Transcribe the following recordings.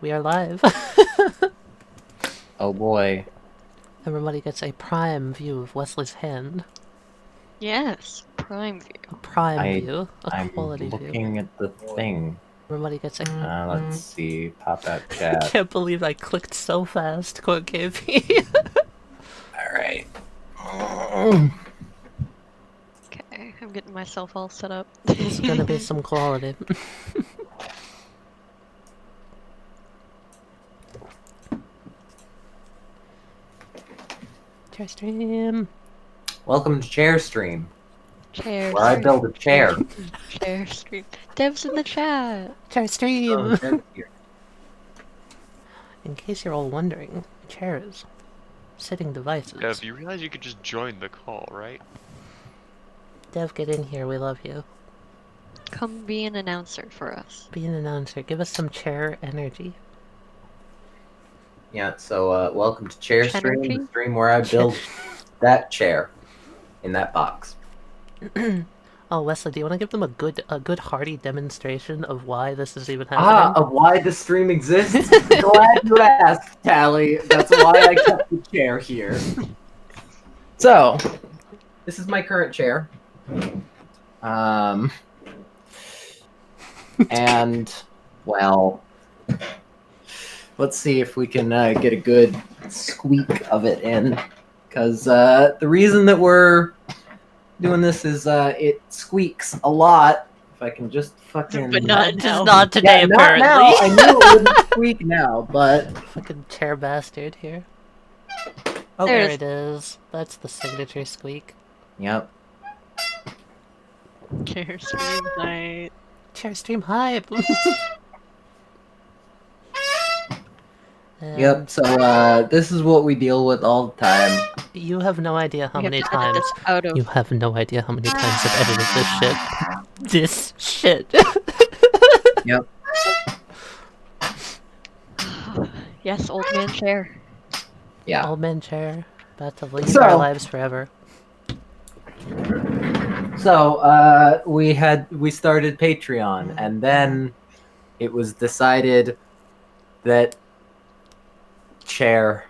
We are live. Oh boy. Everybody gets a prime view of Wesley's hand. Yes, prime view. A prime view. A I'm quality view. looking at the thing. Everybody gets a... Let's see. Pop out I chat. can't believe I clicked so fast, Quote KP. Alright. Okay, I'm getting myself all set up. This is gonna be some quality. Chair stream. Welcome to Chair Stream, Chair where I stream. build a chair. Chair stream. Dev's in the chat. Chair stream. Oh, Dev's here. In case you're all wondering, chairs. Sitting devices. Dev, you realize you could just join the call, right? Dev, get in here. We love you. Come be an announcer for us. Be an announcer. Give us some chair energy. Yeah, so welcome to Chair Stream, Chenergy? the stream where I build that chair in that box. Oh, Wesley, do you want to give them a good hearty demonstration of why this is even happening? Of why the stream exists? Glad you asked, Tally. That's why I kept the chair here. So, this is my current chair. And, well, let's see if we can get a good squeak of it in. Because the reason that we're doing this is it squeaks a lot. If I can just fucking... But not Just now. not today, yeah, not apparently. now. I knew it wouldn't squeak now, but... Fucking chair bastard here. Oh, There there it it is. That's the signature squeak. Yep. Chair stream night. Chair stream hype. Yep, so this is what we deal with all the time. You have no idea how We have many to edit times. this out of. You have no idea how many times I've edited this shit. This shit. Yep. Yes, old man chair. Yeah. Old man chair. About to leave So- our lives forever. So we started Patreon, and then it was decided that you guys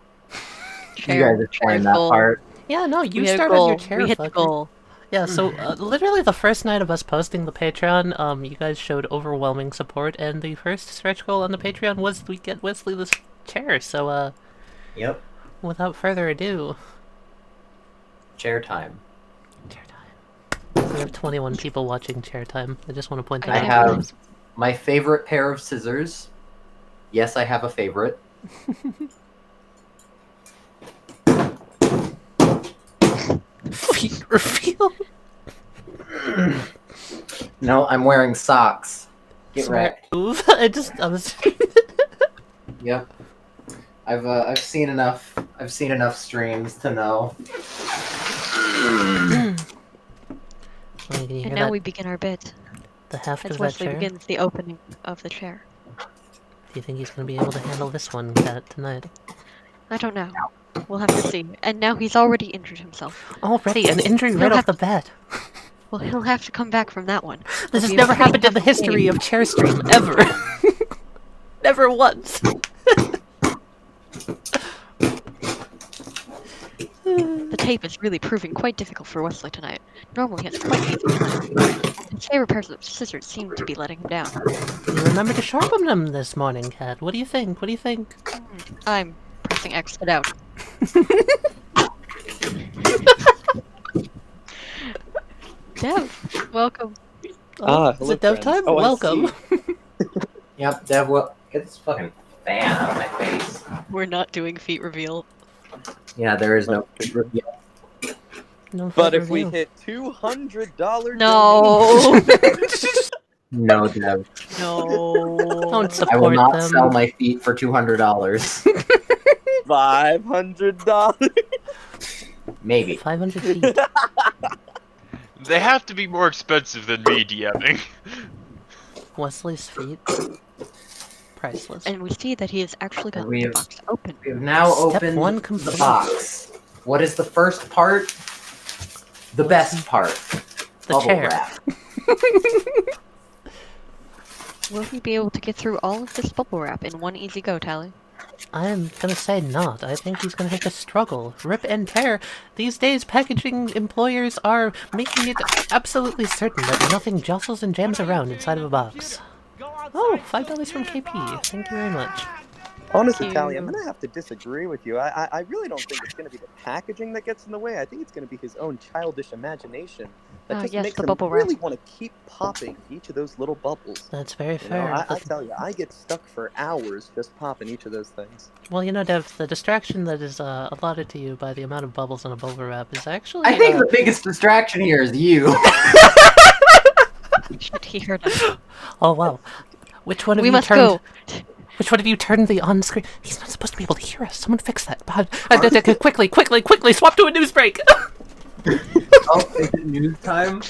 Chair. explained that goal. part. Yeah, no, you We had a started goal. your chair. We hit the fucker. goal. Yeah, so literally the first night of us posting the Patreon, you guys showed overwhelming support, and the first stretch goal on the Patreon was we get Wesley this chair. So Yep. without further ado, Chair time. chair time. We have 21 people watching chair time. I just want to point that I out. have my favorite pair of scissors. Yes, I have a favorite. Feet reveal. No, I'm wearing socks. Get Smart wrecked. move. I was. Yep. I've seen enough. I've seen enough streams to know. Oh, can you hear And now that? we begin our bit. The heft As of that Wesley chair. begins the opening of the chair. Do you think he's gonna be able to handle this one, Kat, tonight? I don't know. We'll have to see. And now he's already injured himself. Already an injury He'll right off have the bat. Well, he'll have to come back from that one. This has It'll be a never pretty happened in the tough history game. of Chair Stream, ever. Never once. The tape is really proving quite difficult for Wesley tonight. Normally it's quite easy tonight. His favorite pairs of scissors seem to be letting him down. You remember to sharpen them this morning, Kat. What do you think? What do you think? I'm pressing X it out. Dev, welcome. Oh, is hello, it dev friends. time? Oh, I Welcome. Yep, Dev, well, get this fucking fan out of my face. We're not doing feet reveal. Yeah, there is no reveal. No But further if we ado. hit $200, No. No, Dev. No. Don't I will support not them. sell my feet for $200. $500. Maybe. 500 feet. They have to be more expensive than me DMing. Wesley's feet. Priceless. And we see that he has actually got We the have- box open. We have now Step opened one the complete. box. What is the first part? The best part. The Bubble chair. wrap. Will he be able to get through all of this bubble wrap in one easy go, Tally? I'm gonna say not. I think he's gonna have to struggle. Rip and tear. These days, packaging employers are making it absolutely certain that nothing jostles and jams around inside of a box. Oh, $5 from KP. Thank you very much. Honestly, Thank Tally, I'm you. gonna have to disagree with you. I really don't think it's gonna be the packaging that gets in the way. I think it's gonna be his own childish imagination that Oh, just yes, makes the him bubble wrap. really want to keep popping each of those little bubbles. That's very You know, fair. I tell you, I get stuck for hours just popping each of those things. Well, you know, Dev, the distraction that is allotted to you by the amount of bubbles in a bubble wrap is actually. I think the biggest distraction here is you. Shit, he heard us. Oh wow. Which one of We you must turned? go. Which one of you turned the on-screen? He's not supposed to be able to hear us. Someone fix that. Quickly, quickly, quickly! Swap to a news break. Oh, is it news time?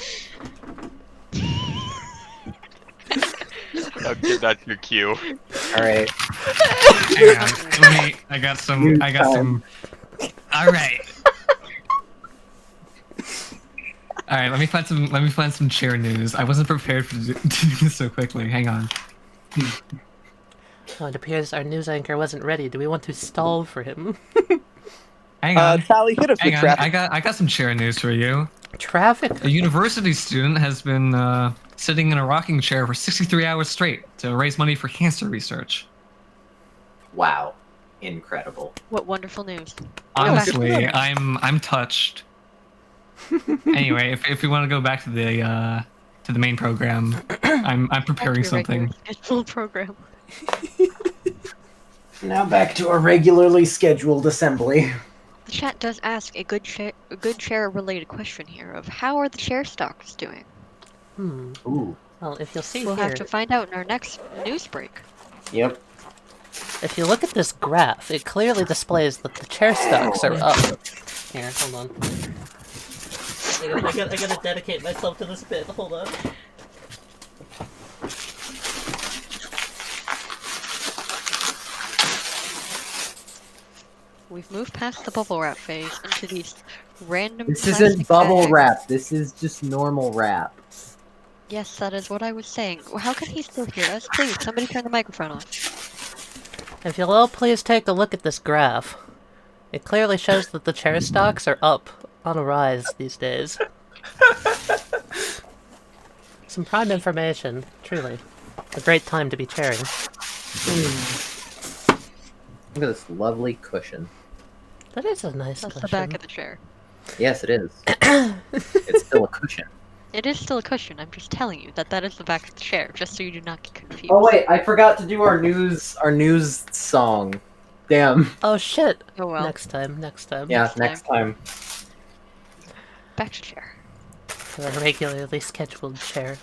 Okay, that's your cue. All right. Hang on, let me. I got some. All right. All right. Let me find some chair news. I wasn't prepared for to do this so quickly. Hang on. Oh, it appears our news anchor wasn't ready. Do we want to stall for him? Hang on. Tally, hit us Hang with on. traffic. I got some chair news for you. Traffic. A university student has been sitting in a rocking chair for 63 hours straight to raise money for cancer research. Wow. Incredible. What wonderful news. Honestly, I'm touched. Anyway, if we want to go back to the main program, I'm preparing something. Scheduled program. Now back to our regularly scheduled assembly. The chat does ask a good chair related question here of how are the chair stocks doing? Ooh. Well, if you'll see We'll here, have to find out in our next news break. Yep. if you look at this graph, it clearly displays that the chair stocks are up. Here, hold on. I gotta dedicate myself to this bit. Hold on. We've moved past the bubble wrap phase into these random. This plastic isn't bubble bags. wrap. This is just normal wrap. Yes, that is what I was saying. Well, how can he still hear us? Please, somebody turn the microphone off. If you'll all please take a look at this graph, it clearly shows that the chair stocks are up on a rise these days. Some prime information, truly. A great time to be chairing. Look at this lovely cushion. That is a nice That's cushion. the back of the chair. Yes, it is. It's still a cushion. It is still a cushion. I'm just telling you that that is the back of the chair, just so you do not get confused. Oh wait, I forgot to do our news song. Damn. Oh shit! Oh well. Next time. Yeah, next time. Back to chair. For a regularly scheduled chair.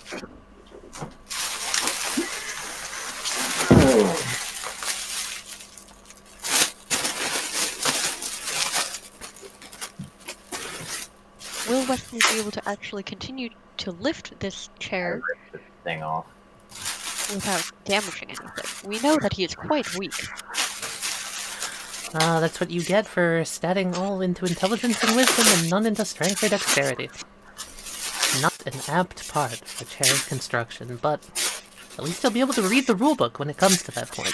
Will Wesley be able to actually continue to lift this chair This thing off. without damaging anything? We know that he is quite weak. Ah, that's what you get for statting all into intelligence and wisdom and none into strength or dexterity. Not an apt part for chair construction, but at least you'll be able to read the rulebook when it comes to that point.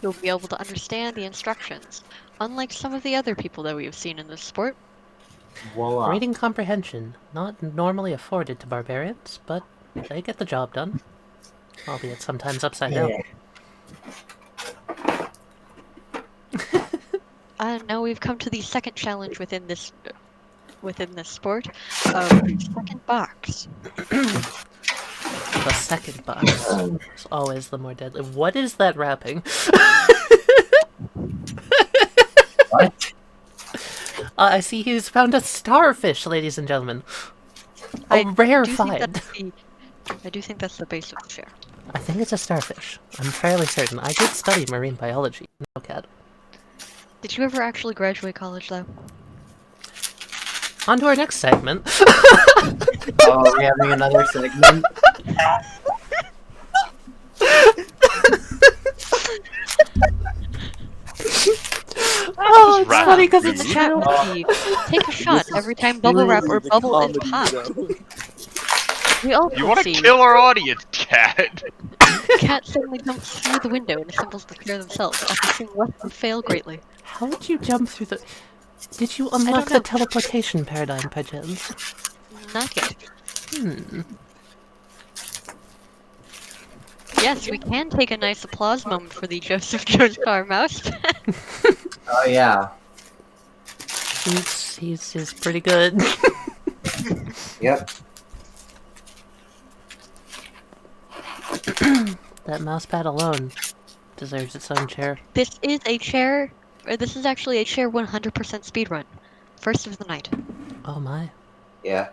He'll be able to understand the instructions, unlike some of the other people that we have seen in this sport. Voila. Reading comprehension, not normally afforded to barbarians, but they get the job done. Albeit sometimes upside down. Now we've come to the second challenge within this sport of the second box. The second box is always the more deadly. What is that wrapping? What? I see he's found a starfish, ladies and gentlemen. I A rare do think find. I do think that's the base of the chair. I think it's a starfish. I'm fairly certain. I did study marine biology. No, cat. Did you ever actually graduate college, though? On to our next segment. Oh, we're having another segment. Oh, it's Wrap funny because In it's the chat true. will be, take a shot every time bubble wrap or bubble is popped. We all You want to see kill our audience? cat. Cat suddenly jumps through the window and assembles the pair themselves after seeing Wesley fail greatly. How would you jump through the... Did you unlock don't the know. teleportation paradigm, perchance? Not yet. Hmm. Yes, we can take a nice applause moment for the Joseph Jones Car Mouse. Oh yeah. He's pretty good. Yep. That mousepad alone deserves its own chair. This is a chair, or this is actually a chair 100% speedrun. First of the night. Oh my. Yeah.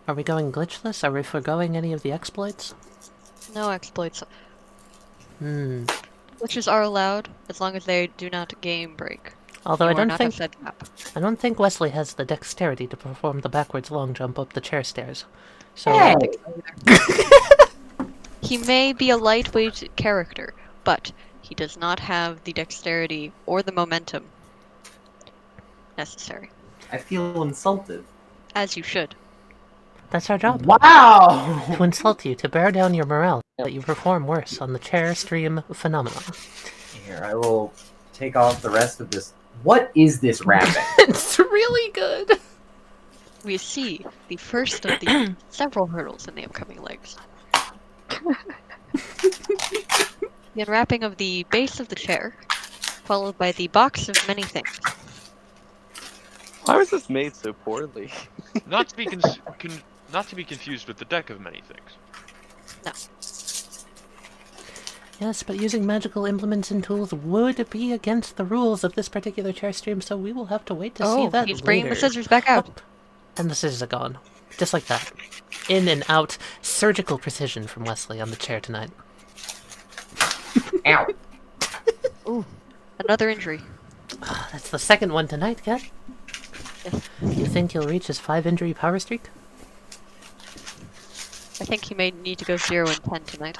Are we going glitchless? Are we foregoing any of the exploits? No exploits. Hmm. Glitches are allowed as long as they do not game break. Although You I are don't not think... a fed map. I don't think Wesley has the dexterity to perform the backwards long jump up the chair stairs. So, Hey! He may be a lightweight character, but he does not have the dexterity or the momentum necessary. I feel insulted. As you should. that's our job. Wow! To insult you, to bear down your morale, that you perform worse on the chair stream phenomenon. Here, I will take off the rest of this. What is this wrapping? It's really good! We see the first of the several hurdles in the upcoming legs. The unwrapping of the base of the chair, followed by the box of many things. Why was this made so poorly? Not to be not to be confused with the deck of many things. Yes, but using magical implements and tools would be against the rules of this particular chair stream, so we will have to wait to see that he's bringing the later. scissors back out. Oh, and the scissors are gone. Just like that. In and out. Surgical precision from Wesley on the chair tonight. Ow! Ooh, another injury. That's the second one tonight, Kat. Yes. You think he'll reach his 5-injury power streak? I think he may need to go 0 and 10 tonight.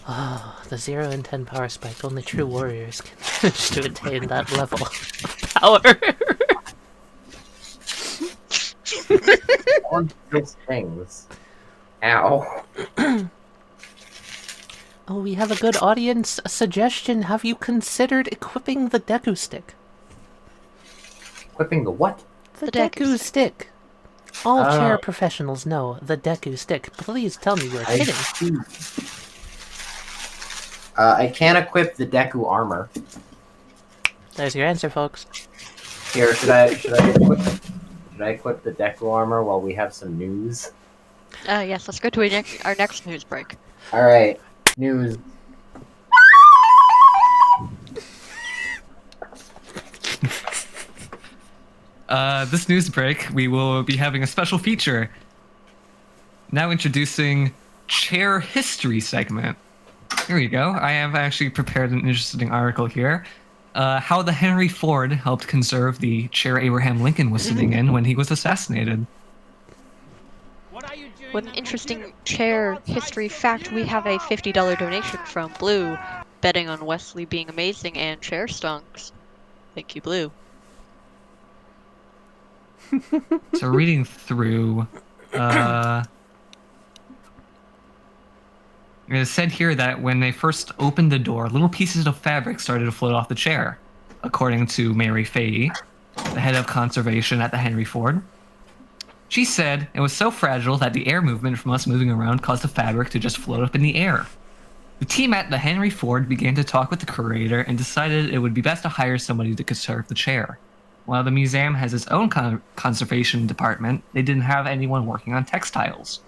Oh, the 0 and 10 power spike. Only true warriors can manage to attain that level of power. On those things. Ow. Oh, we have a good audience suggestion. Have you considered equipping the Deku stick? Equipping the what? The, The Deku Deku stick. All Oh. chair professionals know the Deku stick. Please tell me you're I kidding. see. I can equip the Deku armor. There's your answer, folks. Here, should I equip the Deku armor while we have some news? Yes, let's go to our next news break. Alright, news. This news break, we will be having a special feature. Now introducing chair history segment. Here we go. I have actually prepared an interesting article here. How the Henry Ford helped conserve the chair Abraham Lincoln was sitting in when he was assassinated. One interesting chair history fact, we have a $50 donation from Blue, betting on Wesley being amazing and chair stonks. Thank you, Blue. So reading through, it is said here that when they first opened the door, little pieces of fabric started to float off the chair, according to Mary Fahey, the head of conservation at the Henry Ford. She said it was so fragile that the air movement from us moving around caused the fabric to just float up in the air. The team at the Henry Ford began to talk with the curator and decided it would be best to hire somebody to conserve the chair. While the museum has its own conservation department, they didn't have anyone working on textiles.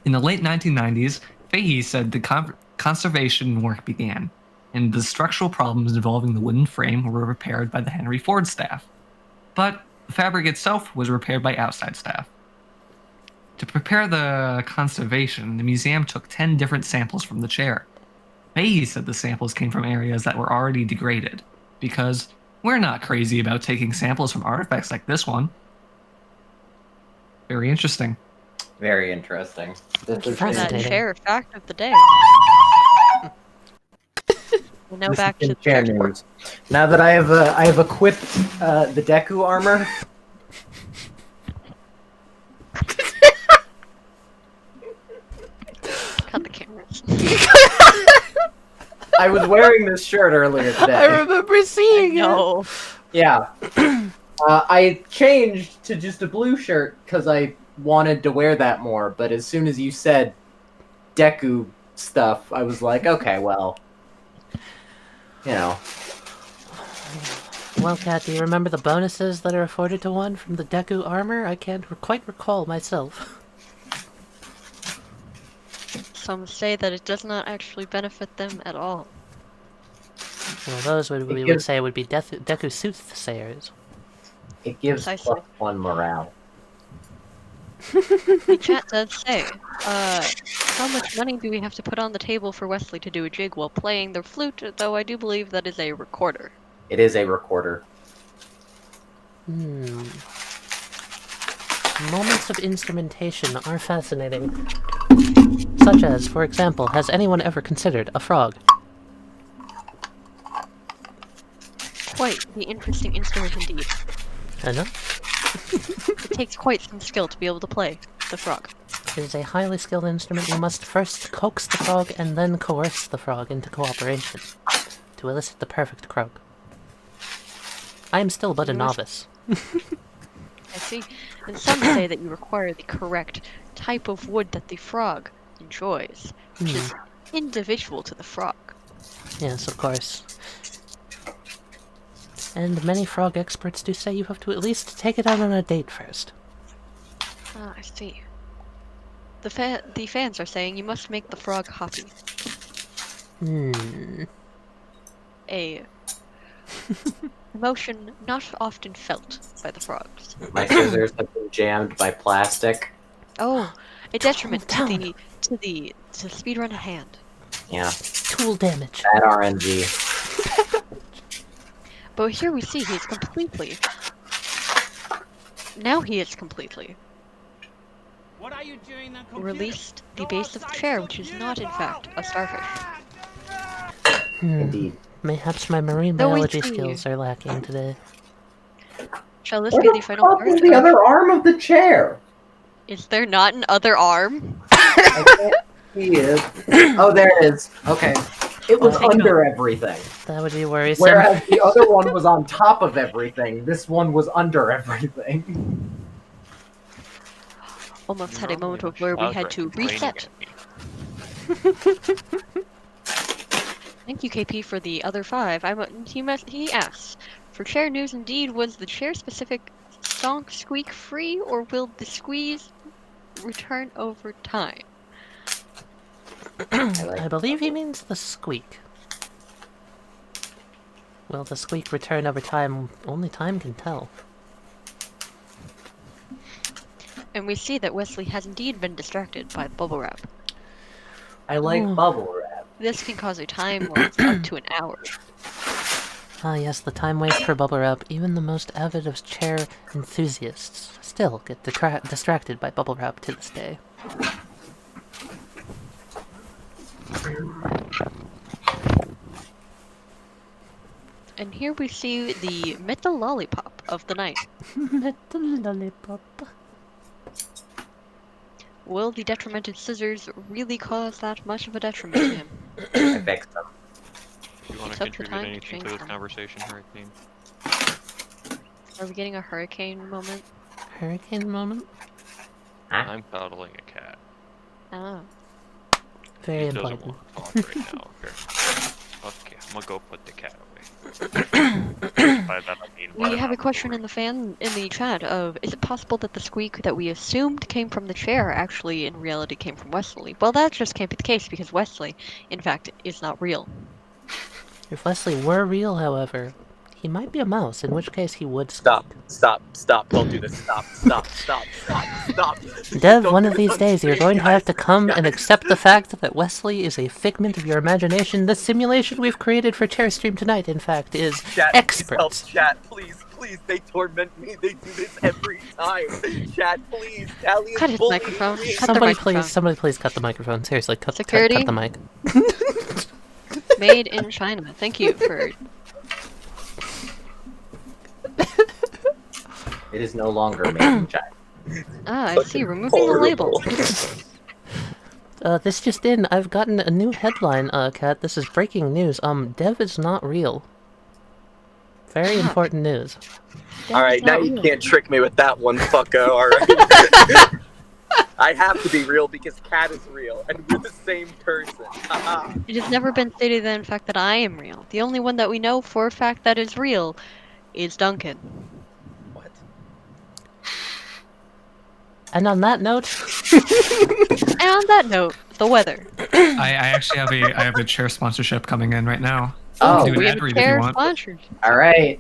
In the late 1990s, Fahey said the conservation work began, and the structural problems involving the wooden frame were repaired by the Henry Ford staff. But the fabric itself was repaired by outside staff. To prepare the conservation, the museum took 10 different samples from the chair. Fahey said the samples came from areas that were already degraded, because we're not crazy about taking samples from artifacts like this one. Very interesting. Very interesting. This is That Fascinating. chair fact of the day. And now this back is to chair news. Now that I have equipped the Deku armor. I was wearing this shirt earlier today. I remember seeing it. No. Yeah. I changed to just a blue shirt because I wanted to wear that more, but as soon as you said Deku stuff, I was like, okay, well, you know. Well, Kat, do you remember the bonuses that are afforded to one from the Deku armor? I can't quite recall myself. Some say that it does not actually benefit them at all. Well, those we would gives- say would be Deku soothsayers. It gives Precisely. +1 morale. The chat does say, how much money do we have to put on the table for Wesley to do a jig while playing the flute, though I do believe that is a recorder. It is a recorder. Moments of instrumentation are fascinating. Such as, for example, has anyone ever considered a frog? Quite the interesting instrument indeed. I know. It takes quite some skill to be able to play the frog. It is a highly skilled instrument. You must first coax the frog and then coerce the frog into cooperation to elicit the perfect croak. I am still but a novice. I see. And some say that you require the correct type of wood that the frog enjoys, which is individual to the frog. Yes, of course. And many frog experts do say you have to at least take it out on a date first. Ah, I see. The fans are saying you must make the frog happy. A emotion not often felt by the frogs. My scissors have been jammed by plastic. Oh, a detriment Calm to down. the speedrun at hand. Yeah, Tool damage. bad RNG. But here we see he's completely. Now he is completely released the base of the chair, which is not in fact a starfish. Indeed. Mayhaps my marine Though we biology see- skills are lacking today. Shall this Where be the the final fuck part? is the other arm of the chair? Is there not an other arm? I can't see it. Oh, there it is. Okay. It was Hang on. under everything. That would be worrisome. Whereas the other one was on top of everything. This one was under everything. Almost had a moment of where we had to reset. Thank you, KP, for the other 5. He asks, for chair news indeed, was the chair-specific song squeak free, or will the squeeze return over time? I believe he means the squeak. Will the squeak return over time? Only time can tell. And we see that Wesley has indeed been distracted by the bubble wrap. I like Oh. bubble wrap. This can cause a time lapse up to an hour. Ah yes, the time waste for bubble wrap. Even the most avid of chair enthusiasts still get distracted by bubble wrap to this day. And here we see the metal lollipop of the night. Metal lollipop. Will the detrimented scissors really cause that much of a detriment to him? I fixed them. Do you want It's to up to contribute time to anything change to this them. conversation, Hurricane? Are we getting a hurricane moment? Hurricane moment? I'm cuddling a cat. Ah. Very He doesn't important. want to talk right now. Okay, I'm gonna go put the cat away. By that I mean We have a question in the chat of, is it possible that the squeak that we assumed came from the chair actually in reality came from Wesley? Well, that just can't be the case because Wesley, in fact, is not real. If Wesley were real, however, he might be a mouse, in which case he would Stop, squeak. stop, stop, don't do this. Stop, stop, stop, stop, stop. Dev, Don't one do of this these on days you're stream, going to have guys. to come and Guys. accept the fact that Wesley is a figment of your imagination. The simulation we've created for Chair Stream tonight, in fact, is Chat, experts. Please help, chat, please, they torment me. They do this every time. Chat, please, Tally is Cut his bullying microphone. me. Cut the microphone. Somebody please cut the microphone. Seriously, cut Security? the mic. Made in China. Thank you for... It is no longer made in China. Ah, I see. Removing the label. This just in. I've gotten a new headline, Kat. This is breaking news. Dev is not real. Very important news. All right, now you can't trick me with that one, fucko. All right. I have to be real because Cat is real, and we're the same person. It has never been stated in fact that I am real. The only one that we know for a fact that is real is Duncan. What? And on that note, And on that note, the weather. I actually have a chair sponsorship coming in right now. Oh, Do an We ad have a read if you chair want. sponsored. all right.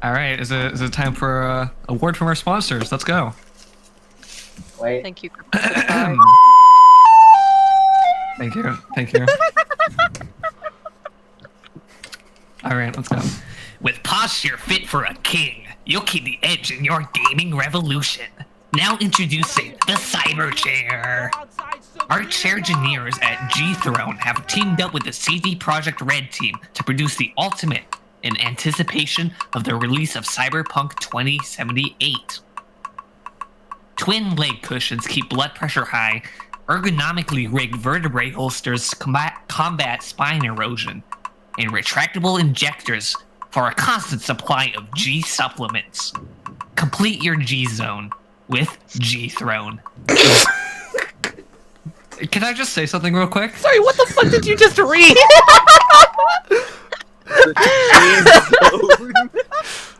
All right, is it time for a word from our sponsors? Let's go. Wait. Thank you. Thank you. Thank you. All right, let's go. With posture fit for a king, you'll keep the edge in your gaming revolution. Now introducing the Cyber Chair. Our chair engineers at G-Throne have teamed up with the CD Projekt Red team to produce the ultimate in anticipation of the release of Cyberpunk 2078. Twin leg cushions keep blood pressure high, ergonomically rigged vertebrae holsters combat spine erosion, and retractable injectors for a constant supply of G supplements. Complete your G zone with G-Throne. Can I just say something real quick? sorry, what the fuck did you just read?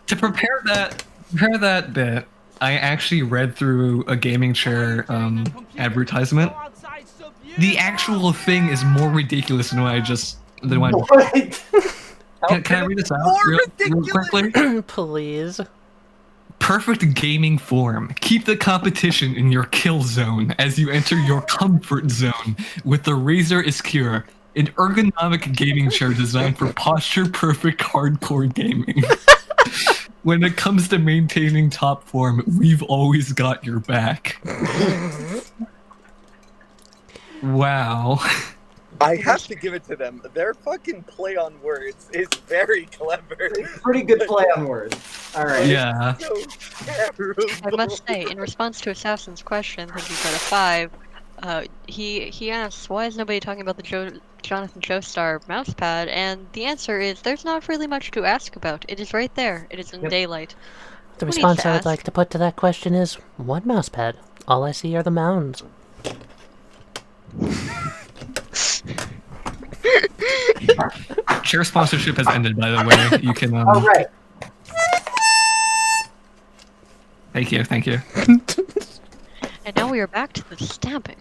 To prepare that bit, I actually read through a gaming chair advertisement. The actual thing is more ridiculous than what I just. What? Can I read this out real quickly? Please. Perfect gaming form. Keep the competition in your kill zone as you enter your comfort zone with the Razer Iskura, an ergonomic gaming chair designed for posture-perfect hardcore gaming. When it comes to maintaining top form, we've always got your back. Wow. I have to give it to them. Their fucking play on words is very clever. Pretty good play on words. All right. Yeah. So terrible. I must say, in response to Assassin's question, thank you for the 5. He asks, why is nobody talking about the Jonathan Joestar mousepad? And the answer is, there's not really much to ask about. It is right there. It is in daylight. The Who needs response to I would ask? like to put to that question is, what mousepad? All I see are the mounds. Chair sponsorship has ended, by the way. You can. All right. Thank you. Thank you. And now we are back to the stamping.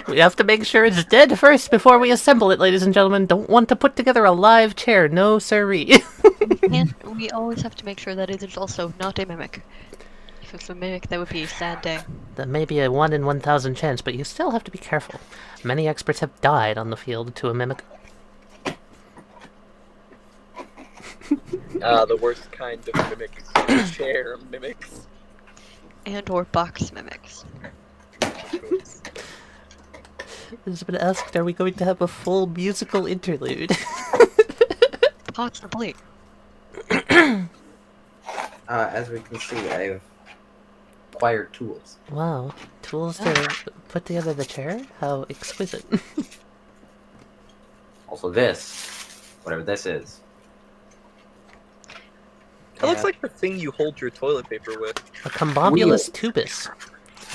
We have to make sure it's dead first before we assemble it, ladies and gentlemen. Don't want to put together a live chair, no siree. And we always have to make sure that it is also not a mimic. If it's a mimic, that would be a sad day. That may be a 1 in 1,000 chance, but you still have to be careful. Many experts have died on the field to a mimic. The worst kind of mimics. Chair mimics. And or box mimics. Has been asked, are we going to have a full musical interlude? Possibly. As we can see, I've acquired tools. Wow, tools to put together the chair? How exquisite. Also this, whatever this is. It looks like the thing you hold your toilet paper with. A combobulus tubus.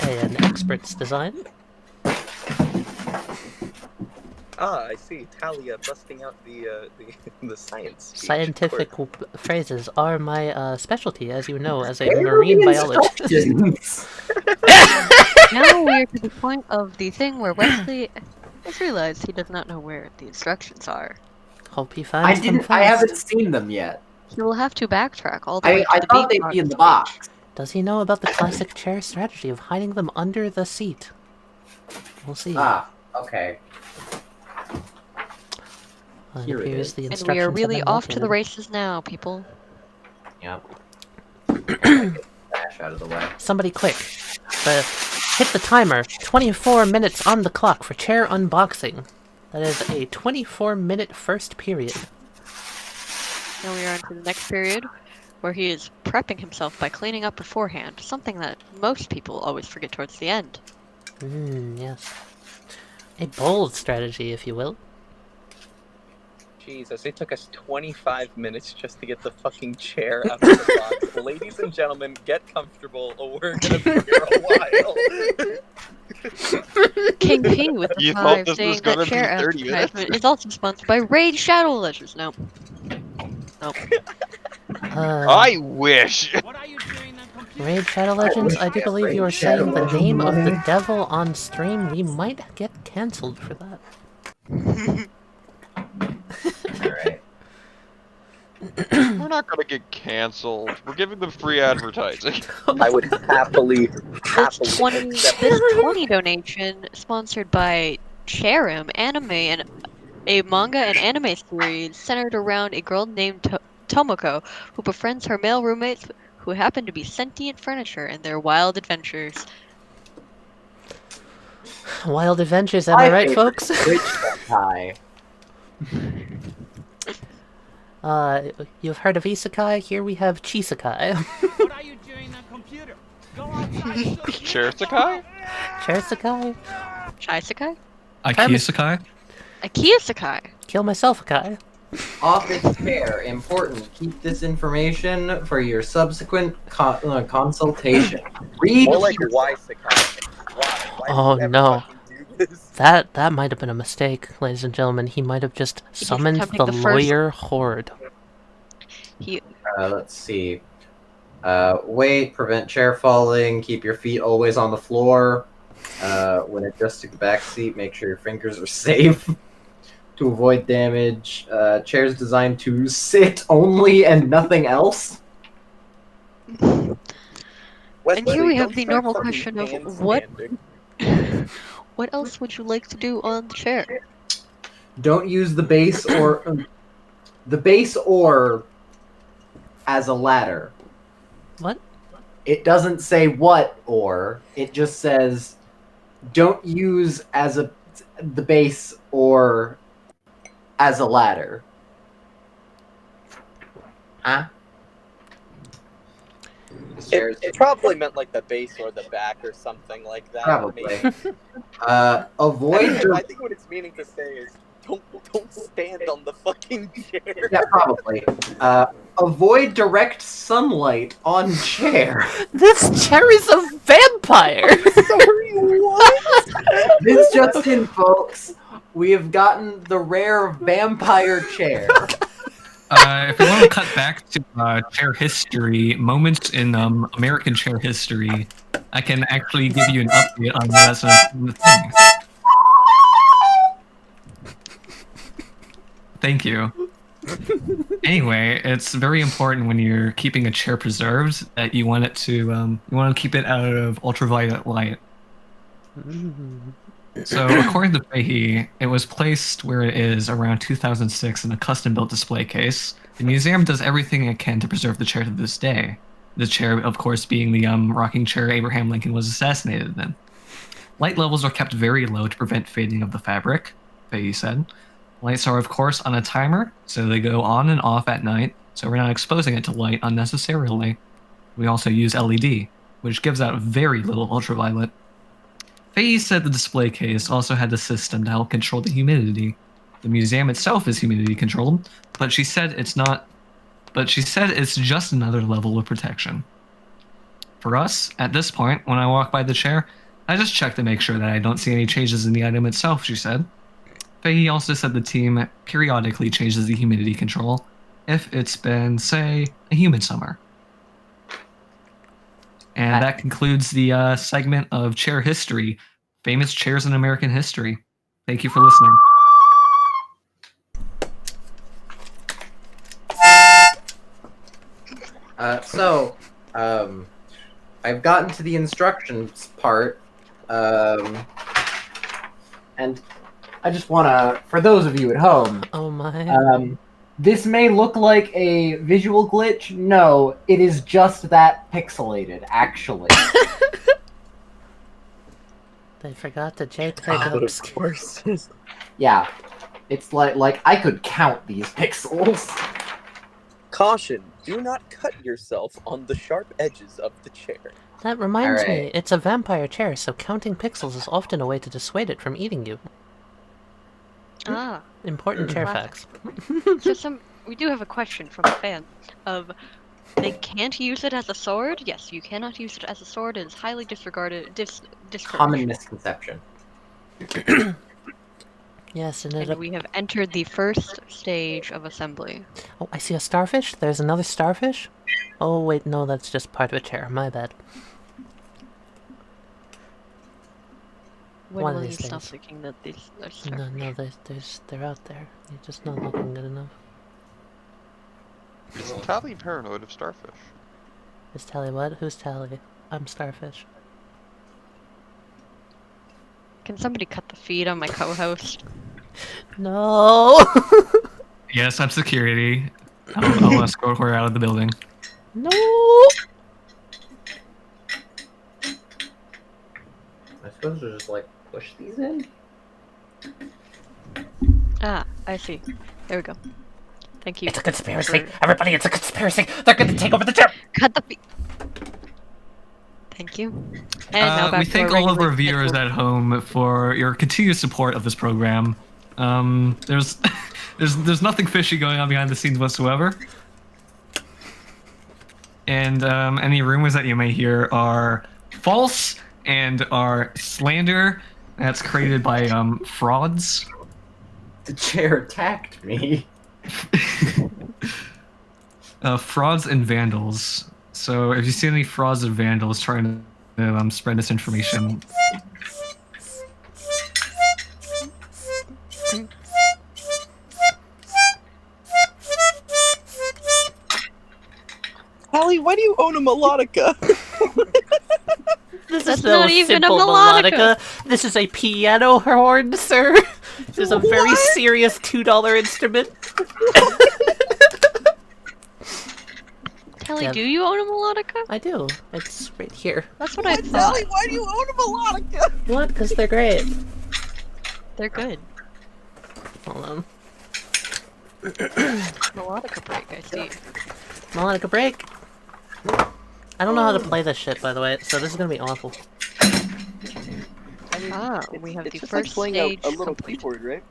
An expert's design. Ah, I see. Talia busting out the science. speech, of Scientific course. phrases are my specialty, as you know, as a marine biologist. Instructions. Now we're to the point of the thing where Wesley has realized he does not know where the instructions are. Hope he I finds them didn't. I fast. haven't seen them yet. He will have to backtrack all the way to I the thought they'd beatbox be in the stage. box. Does he know about the classic chair strategy of hiding them under the seat? We'll see. Ah, okay. It here it appears is. the And instructions we are have really been off to the located. races now, people. Yep. Dash out of the way. Somebody quick. Hit the timer. 24 minutes on the clock for chair unboxing. That is a 24-minute first period. Now we are on to the next period, where he is prepping himself by cleaning up beforehand, something that most people always forget towards the end. Yes. A bold strategy, if you will. Jesus, it took us 25 minutes just to get the fucking chair out of the box. Ladies and gentlemen, get comfortable, or we're gonna be here a while. King P with the You thought 5 this saying was gonna that chair be 30 minutes? advertisement is also sponsored by Raid Shadow Legends. No. I wish. Raid Shadow Legends, I do believe you are saying the name of the devil on stream. We might get cancelled for that. Alright. We're not gonna get canceled. We're giving them free advertising. I would happily This 20 donation sponsored by Cherrim Anime, and a manga and anime series centered around a girl named Tomoko, who befriends her male roommates who happen to be sentient furniture in their wild adventures. Wild adventures, am I right, folks? Rich guy. You've heard of isekai? Here we have chisekai. What are you doing on computer? Go outside. Chersekai? Chersekai? Shisekai? Ikea-sekai? Ikea-sekai! Kill myself-kai. Office chair, important. Keep this information for your subsequent consultation. Read. more like why Sakai. Why Oh, did you ever no. fucking do this? That might have been a mistake, ladies and gentlemen. He might have just summoned attempting the the first- lawyer horde. Let's see. Wait, prevent chair falling, keep your feet always on the floor. When adjusting the back seat, make sure your fingers are safe. To avoid damage, chairs designed to sit only and nothing else. And here we have don't the start normal fucking question of handstanding. what else would you like to do on the chair? Don't use the base or as a ladder. What? It doesn't say what or. It just says don't use the base or as a ladder. Huh? It probably meant like the base or the back or something like that. Probably. Maybe. Avoid. I think what it's meaning to say is don't stand on the fucking chair. Yeah, probably. Avoid direct sunlight on chair. This chair is a vampire! Sorry, what? This just in, folks. We have gotten the rare vampire chair. If you want to cut back to chair history, moments in American chair history, I can actually give you an update on that's an important thing. Thank you. Anyway, it's very important when you're keeping a chair preserved that you want it to you want to keep it out of ultraviolet light. So, according to Fahey, it was placed where it is around 2006 in a custom-built display case. The museum does everything it can to preserve the chair to this day. The chair, of course, being the rocking chair Abraham Lincoln was assassinated in. Light levels are kept very low to prevent fading of the fabric, Fahey said. Lights are, of course, on a timer, so they go on and off at night, so we're not exposing it to light unnecessarily. We also use LED, which gives out very little ultraviolet. Fahey said the display case also had a system to help control the humidity. The museum itself is humidity controlled, but she said it's not. But she said it's just another level of protection. For us, at this point, when I walk by the chair, I just check to make sure that I don't see any changes in the item itself, she said. Fahey also said the team periodically changes the humidity control if it's been, say, a humid summer. And that concludes the segment of chair history, famous chairs in American history. Thank you for listening. I've gotten to the instructions part, and I just want to, for those of you at home, Oh my. this may look like a visual glitch. No, it is just that pixelated, actually. They forgot to JPEG Of course. Yeah, it's like I could count these pixels. Caution, do not cut yourself on the sharp edges of the chair. That reminds me, Alright. it's a vampire chair, so counting pixels is often a way to dissuade it from eating you. Ah. Important chair Classic. facts. So we do have a question from a fan of they can't use it as a sword. Yes, you cannot use it as a sword. It is highly disregarded. Discouraged. Common misconception. Yes, and And we have entered the first stage of assembly. Oh, I see a starfish. There's another starfish. Oh wait, no, that's just part of a chair. My bad. When One of will you these stop things. thinking that these are No, starfish? they're out there. You're just not looking good enough. Is Tally paranoid of starfish? Is Tally what? Who's Tally? I'm starfish. Can somebody cut the feed on my co-host? No. Yes, I'm security. I'll escort her out of the building. No. I suppose we'll just like push these in. Ah, I see. There we go. Thank you. It's a conspiracy. for- Everybody, it's a conspiracy. They're going to take over the chair. Cut the feed. Thank you. And now back We to thank our all of our regularly viewers scheduled- at home for your continued support of this program. There's there's nothing fishy going on behind the scenes whatsoever. And any rumors that you may hear are false and are slander that's created by frauds. The chair attacked me. Frauds and vandals. So if you see any frauds and vandals trying to spread this information, Hallie, why do you own a melodica? This That's is no not even a simple melodica. This is a piano horn, sir. This is a very What? serious $2 instrument. Kelly, Yeah. do you own a melodica? I do. It's right here. That's what I thought. Hallie, why do you own a melodica? What? Because they're great. They're good. Hold on. Melodica break, I see. Melodica break. I don't know how to play this shit, by the way, so this is gonna be awful. Ah, we have It's the just like first playing stage a little complete. keyboard, right?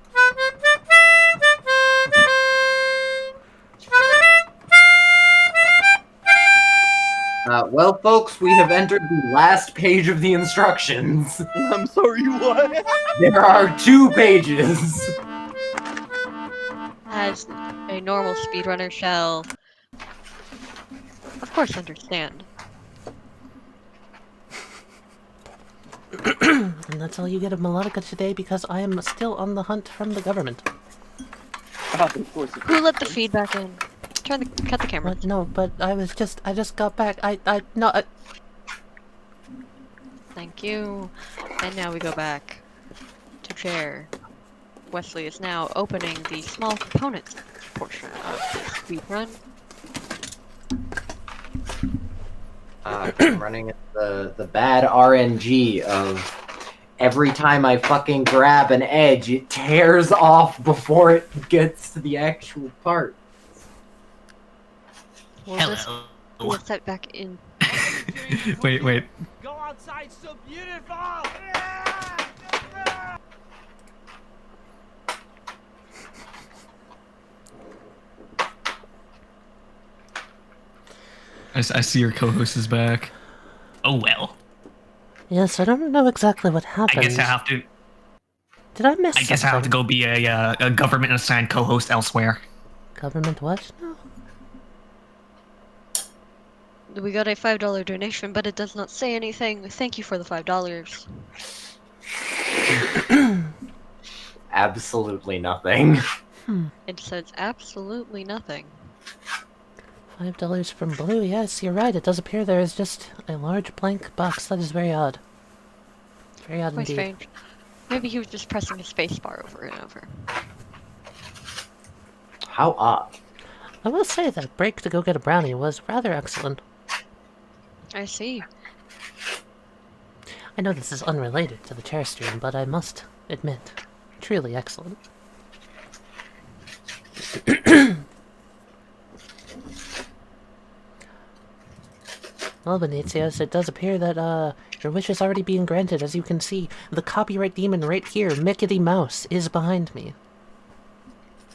Well, folks, we have entered the last page of the instructions. I'm sorry, what? There are 2 pages. As a normal speedrunner shall, of course, understand. And that's all you get of Melodica today because I am still on the hunt from the government. Of course. Who let the feedback in? Cut the camera. What? No, but I just got back. No. Thank you. And now we go back to chair. Wesley is now opening the small components portion of this speedrun. I'm running the bad RNG of every time I fucking grab an edge, it tears off before it gets to the actual part. We'll just Hello. we'll set back in. wait. Go outside, so beautiful. I see your co-host is back. Oh well. Yes, I don't know exactly what I happened. guess I have to. Did I miss I guess I have to something? go be a government assigned co-host elsewhere. Government what? No. We got a $5 donation, but it does not say anything. Thank you for the $5. Absolutely nothing. It says absolutely nothing. $5 from Blue. Yes, you're right. It does appear there is just a large blank box. That is very odd. Very odd Quite indeed. strange. Maybe he was just pressing the space bar over and over. How odd. I will say that break to go get a brownie was rather excellent. I see. I know this is unrelated to the chair stream, but I must admit, truly excellent. Well, Benitius, it does appear that, your wish is already being granted. As you can see, the copyright demon right here, Mickety Mouse, is behind me.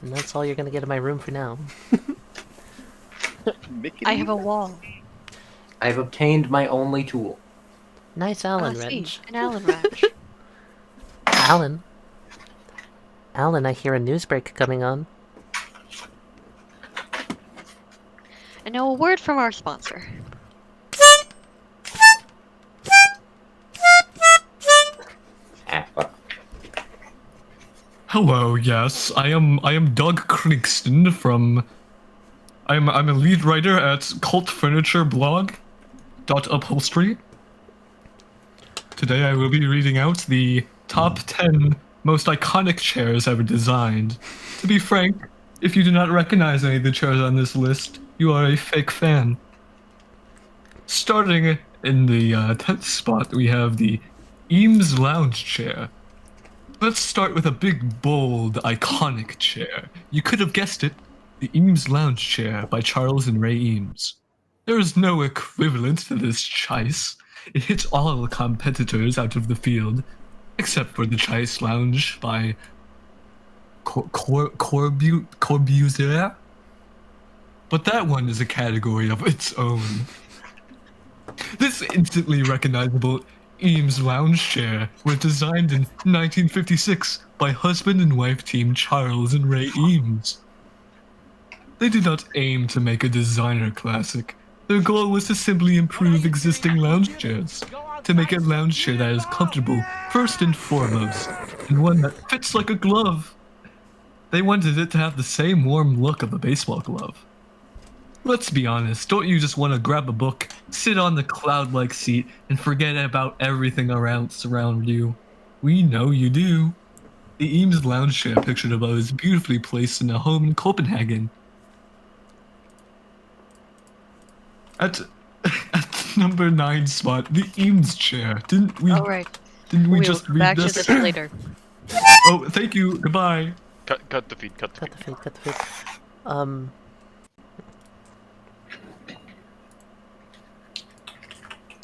And that's all you're gonna get in my room for now. I have a wall. I've obtained my only tool. Nice Allen See, wrench. an Allen wrench. Alan? Alan, I hear a news break coming on. And now a word from our sponsor. Ah, fuck. Hello, yes, I am Doug Kringston from. I'm a lead writer at Cult Furniture Blog. Upholstery. Today I will be reading out the top 10 most iconic chairs ever designed. To be frank, if you do not recognize any of the chairs on this list, you are a fake fan. Starting in the 10th spot, we have the Eames Lounge Chair. Let's start with a big, bold, iconic chair. You could have guessed it, the Eames Lounge Chair by Charles and Ray Eames. There is no equivalent to this Chice. It hits all competitors out of the field, except for the Chice Lounge by Corbusier. But that one is a category of its own. This instantly recognizable Eames Lounge Chair was designed in 1956 by husband and wife team Charles and Ray Eames. They did not aim to make a designer classic. Their goal was to simply improve existing lounge chairs, to make a lounge chair that is comfortable first and foremost, and one that fits like a glove. They wanted it to have the same warm look of a baseball glove. Let's be honest, don't you just want to grab a book, sit on the cloud-like seat, and forget about everything around you? We know you do. The Eames Lounge Chair pictured above is beautifully placed in a home in Copenhagen. At number 9 spot, the Eames Chair. Didn't we? All right. Mm-hmm. We will just come read back this? to this later. Oh, thank you. Goodbye. Cut the feed. Cut the feed. Cut the feed.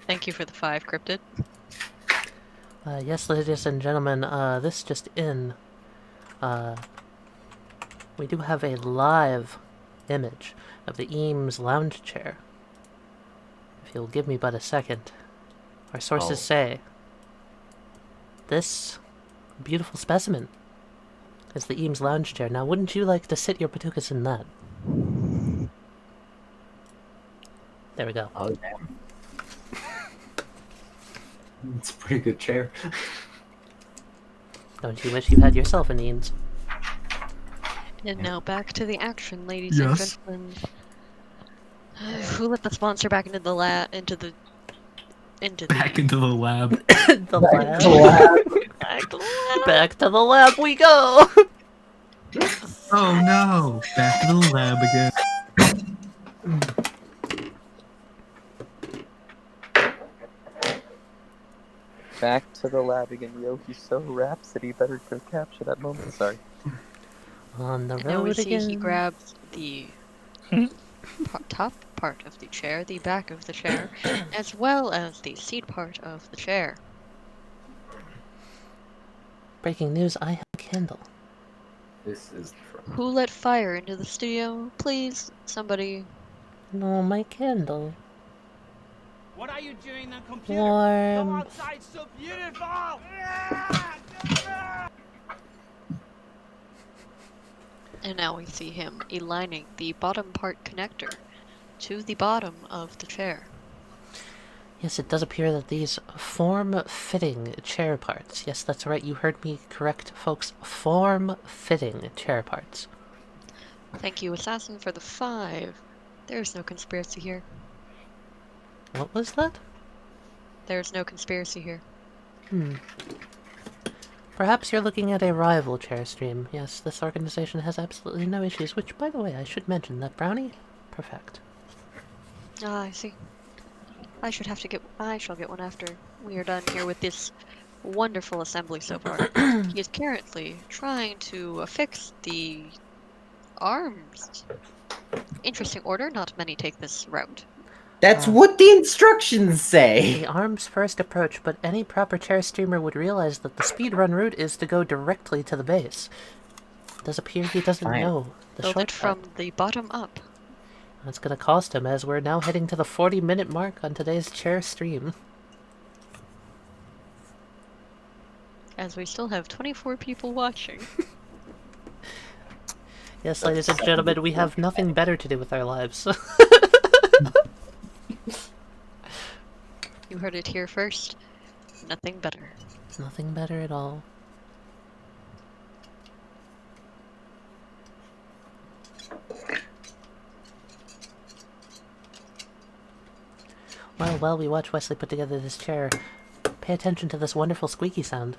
Thank you for the 5, Cryptid. Yes, ladies and gentlemen, this just in. We do have a live image of the Eames Lounge Chair. If you'll give me but a second. Our sources say this beautiful specimen is the Eames Lounge Chair. Now, wouldn't you like to sit your patukas in that? There we go. Oh, damn. It's a pretty good chair. Don't you wish you had yourself an Eames? And now back to the action, ladies Yes. and gentlemen. Who let the sponsor back into the Back into the lab. The lab. Back to the lab we go! Oh no! Back to the lab again. Back to the lab again, yo. He's so Rhapsody. Better go capture that moment. Sorry. On the And now we road see again. he grabs the top part of the chair, the back of the chair, as well as the seat part of the chair. Breaking news, I have a candle. This is the front. Who let fire into the studio? Please, somebody. No, my candle. What are you doing on computer? Go Warm. outside, so beautiful! And now we see him aligning the bottom part connector to the bottom of the chair. Yes, it does appear that these form-fitting chair parts. Yes, that's right, you heard me correct, folks. Form-fitting chair parts. Thank you, Assassin, for the 5. There's no conspiracy here. What was that? There's no conspiracy here. Perhaps you're looking at a rival chair stream. Yes, this organization has absolutely no issues, which, by the way, I should mention that Brownie, perfect. Ah, I see. I shall get one after we are done here with this wonderful assembly so far. He is currently trying to affix the arms. Interesting order, not many take this route. That's what the instructions say. The arm's first approach, but any proper chair streamer would realize that the speedrun route is to go directly to the base. It does appear he doesn't know the Build it shortcut. from the bottom up. That's gonna cost him, as we're now heading to the 40-minute mark on today's chair stream. As we still have 24 people watching. Yes, ladies and gentlemen, we have nothing better to do with our lives. You heard it here first. Nothing better. Nothing better at all. While we watch Wesley put together this chair, pay attention to this wonderful squeaky sound.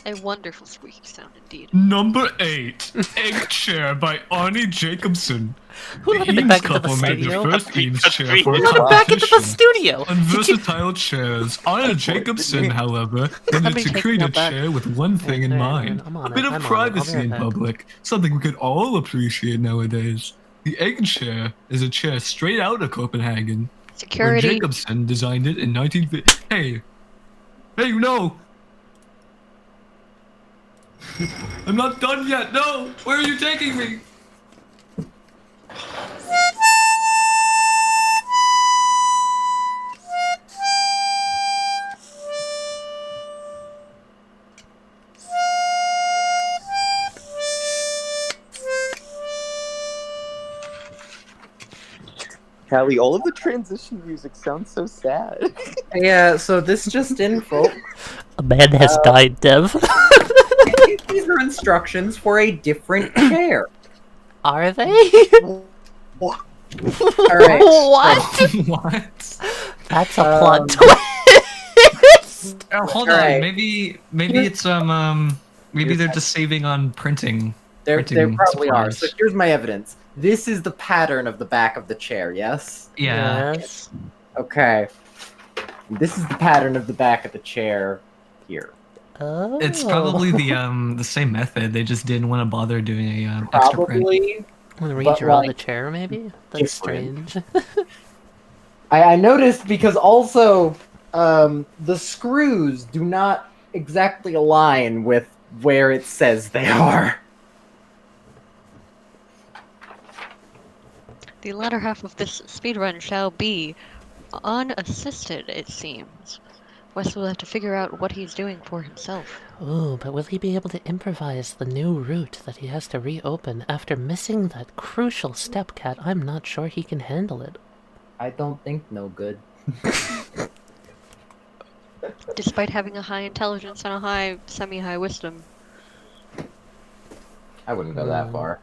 A wonderful squeaky sound indeed. Number 8, Egg Chair by Arnie Jacobson. Who The let him Eames back into the couple made studio? the first Eames chair for a Who let him back into the competition. studio? On versatile chairs, Arnie Jacobson, however, wanted to create a chair with one thing in mind. A bit of privacy in public, something we could all appreciate nowadays. The Egg Chair is a chair straight out of Copenhagen. Security. Where Jacobson designed it in 1950. Hey, no! I'm not done yet. No, where are you taking me? Callie, all of the transition music sounds so sad. Yeah, so this just in, folks. A man has died, Dev. These are instructions for a different chair. Are they? All right. What? What? That's a plot twist. Hold Alright. on. Maybe it's maybe they're just saving on printing. There probably are. supplies. So here's my evidence. This is the pattern of the back of the chair, yes? Yeah. Yes. Okay. This is the pattern of the back of the chair here. Oh. It's probably the same method. They just didn't want to bother doing a extra print. Probably. Want to but, redraw the like, chair, maybe? That's different. strange. I noticed because also the screws do not exactly align with where it says they are. The latter half of this speedrun shall be unassisted, it seems. Wesley will have to figure out what he's doing for himself. Ooh, but will he be able to improvise the new route that he has to reopen after missing that crucial step, Cat? I'm not sure he can handle it. I don't think no good. Despite having a high intelligence and a high, semi-high wisdom. I wouldn't go that far.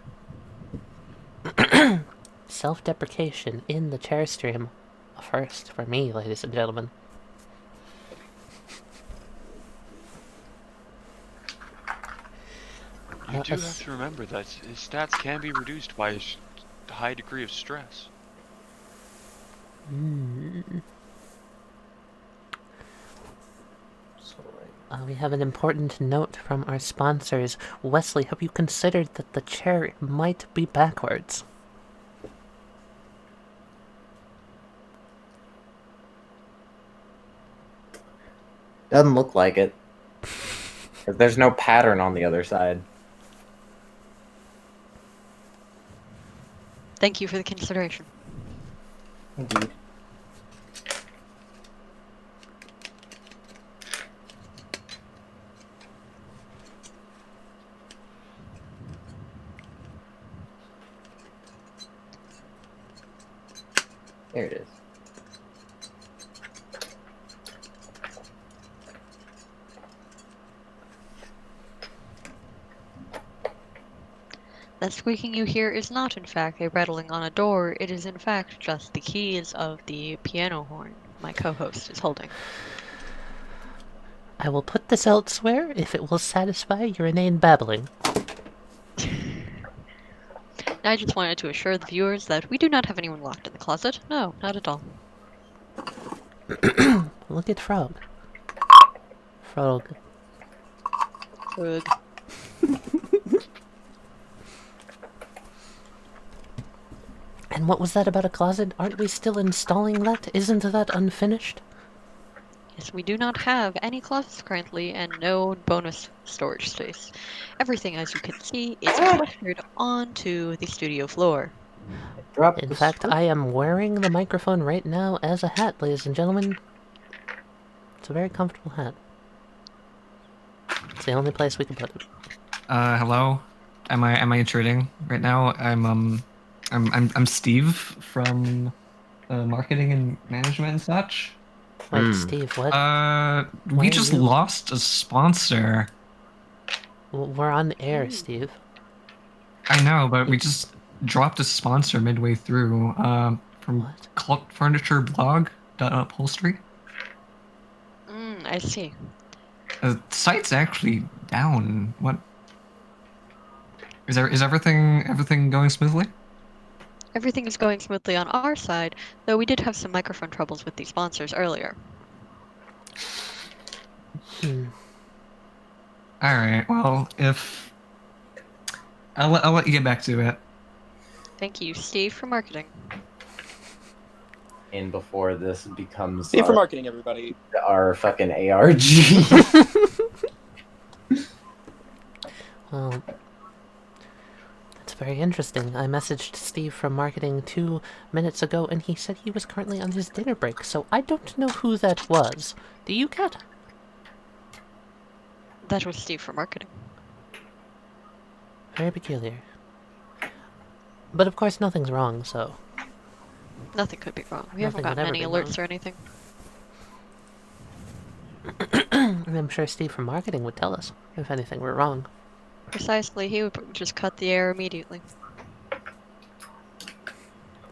Self-deprecation in the chair stream. A first for me, ladies and gentlemen. You do have to remember that his stats can be reduced by his high degree of stress. We have an important note from our sponsors. Wesley, have you considered that the chair might be backwards? Doesn't look like it. 'Cause there's no pattern on the other side. Thank you for the consideration. Indeed. There it is. That squeaking you hear is not in fact a rattling on a door, it is in fact just the keys of the piano horn my co-host is holding. I will put this elsewhere if it will satisfy your inane babbling. I just wanted to assure the viewers that we do not have anyone locked in the closet. No, not at all. Look at Frog. Frog. Good. And And what was that about a closet? Aren't we still installing that? Isn't that unfinished? Yes, we do not have any closets currently and no bonus storage space. Everything, as you can see, is clustered onto the studio floor. Drop In the fact, script. I am wearing the microphone right now as a hat, ladies and gentlemen. It's a very comfortable hat. It's the only place we can put it. Hello. Am I intruding right now? I'm Steve from marketing and management and such. Wait, Steve, what? We are just you? lost a sponsor. We're on air, Steve. I know, but we just dropped a sponsor midway through. From What? Cult Furniture Blog Upholstery. I see. The site's actually down. What? Is everything going smoothly? Everything is going smoothly on our side, though we did have some microphone troubles with the sponsors earlier. All right. Well, if I'll let you get back to it. Thank you, Steve, for marketing. And before this becomes Steve for marketing, everybody. our fucking ARG. Well, that's very interesting. I messaged Steve from marketing 2 minutes ago, and he said he was currently on his dinner break, so I don't know who that was. Do you, Kat? That was Steve for marketing. Very peculiar. But of course, nothing's wrong, so... Nothing could be wrong. We Nothing haven't would gotten ever any be alerts wrong. or anything. And I'm sure Steve from marketing would tell us if anything were wrong. Precisely, he would just cut the air immediately.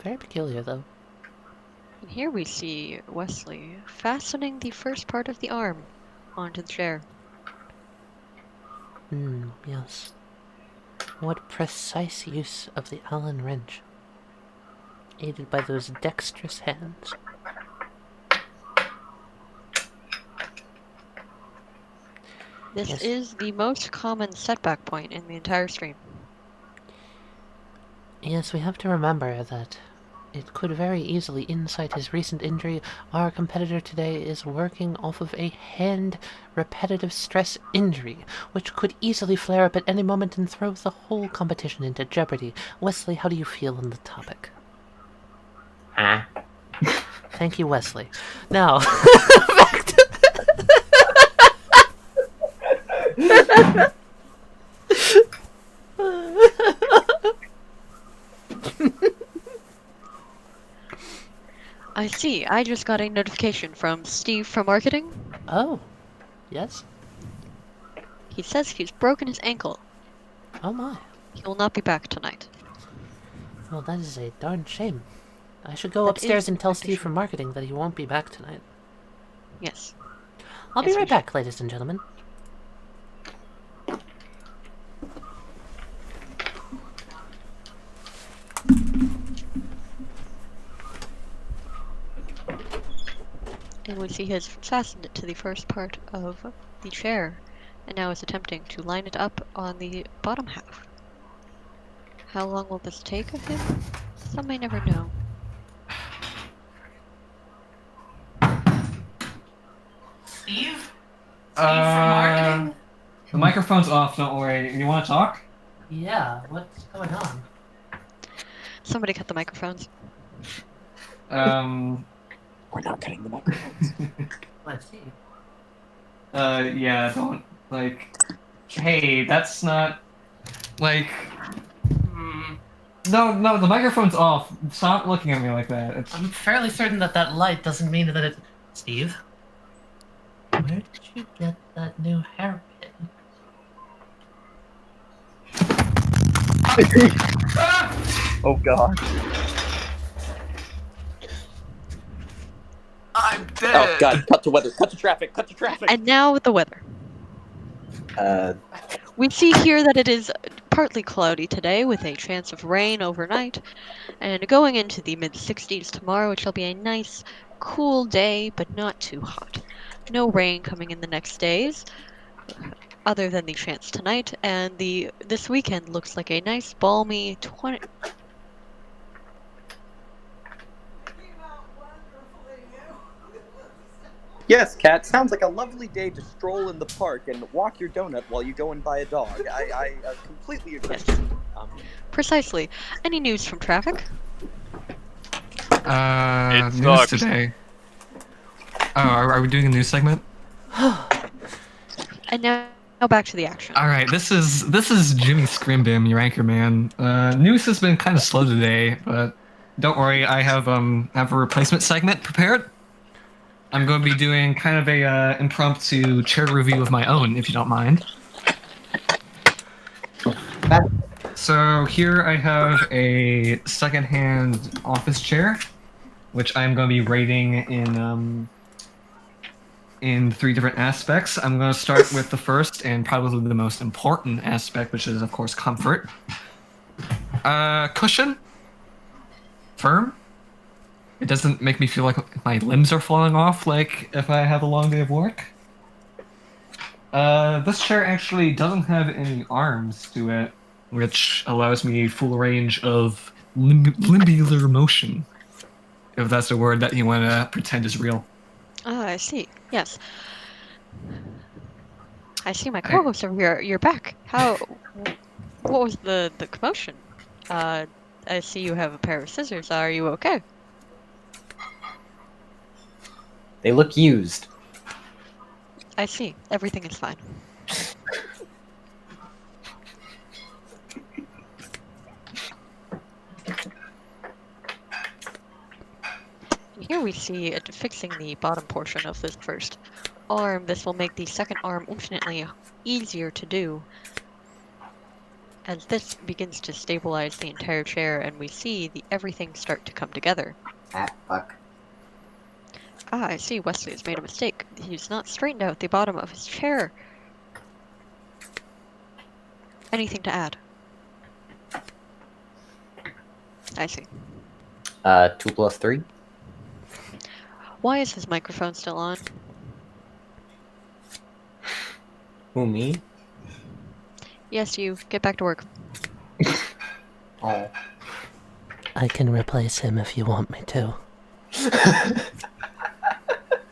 Very peculiar, though. And here we see Wesley fastening the first part of the arm onto the chair. Yes. What precise use of the Allen wrench, aided by those dexterous hands. This Yes. is the most common setback point in the entire stream. Yes, we have to remember that it could very easily incite his recent injury. Our competitor today is working off of a hand repetitive stress injury, which could easily flare up at any moment and throw the whole competition into jeopardy. Wesley, how do you feel on the topic? Ah. Thank you, Wesley. Now, back to... I see. I just got a notification from Steve from marketing. Oh, yes? He says he's broken his ankle. Oh my. He will not be back tonight. Well, that is a darn shame. I should go That upstairs is and tell a Steve shame. from marketing that he won't be back tonight. Yes. I'll be Yes, we right back, ladies and gentlemen. And we see he has fastened it to the first part of the chair, and now is attempting to line it up on the bottom half. How long will this take of him? Some may never know. Steve? Steve from marketing? The microphone's off. Don't worry. You want to talk? Yeah, what's going on? Somebody cut the microphones. We're not cutting the microphones. Let's see. Yeah. Don't like. Hey, that's not like. No, the microphone's off. Stop looking at me like that. It's. I'm fairly certain that that light doesn't mean that it... Steve? Where did you get that new hairpin? Oh god. I'm dead. Oh god, cut to weather, cut to traffic, cut to traffic! And now with the weather. We see here that it is partly cloudy today with a chance of rain overnight, and going into the mid-60s tomorrow, which will be a nice, cool day, but not too hot. No rain coming in the next days, other than the chance tonight, and this weekend looks like a nice, balmy Yes, Cat. Sounds like a lovely day to stroll in the park and walk your donut while you go and buy a dog. I completely agree. Yes. Precisely. Any news from traffic? It News sucks. today. Oh, are we doing a news segment? And now back to the action. All right, this is Jimmy Scrimbim, your anchor man. News has been kind of slow today, but don't worry, I have a replacement segment prepared. I'm going to be doing kind of a impromptu chair review of my own, if you don't mind. So here I have a secondhand office chair, which I'm going to be rating in 3 different aspects. I'm going to start with the first and probably the most important aspect, which is, of course, comfort. Cushion. Firm. It doesn't make me feel like my limbs are falling off like if I have a long day of work. This chair actually doesn't have any arms to it, which allows me full range of limbular motion, if that's a word that you want to pretend is real. Ah, I see. Yes. I see my co-host over here. You're back. What was the commotion? I see you have a pair of scissors. Are you okay? They look used. I see. Everything is fine. Here we see it fixing the bottom portion of this first arm. This will make the second arm infinitely easier to do, as this begins to stabilize the entire chair and we see everything start to come together. Ah, fuck. Ah, I see. Wesley has made a mistake. He's not straightened out the bottom of his chair. Anything to add? I see. 2 plus 3? Why is his microphone still on? Who, me? Yes, you. Get back to work. Oh. I can replace him if you want me to.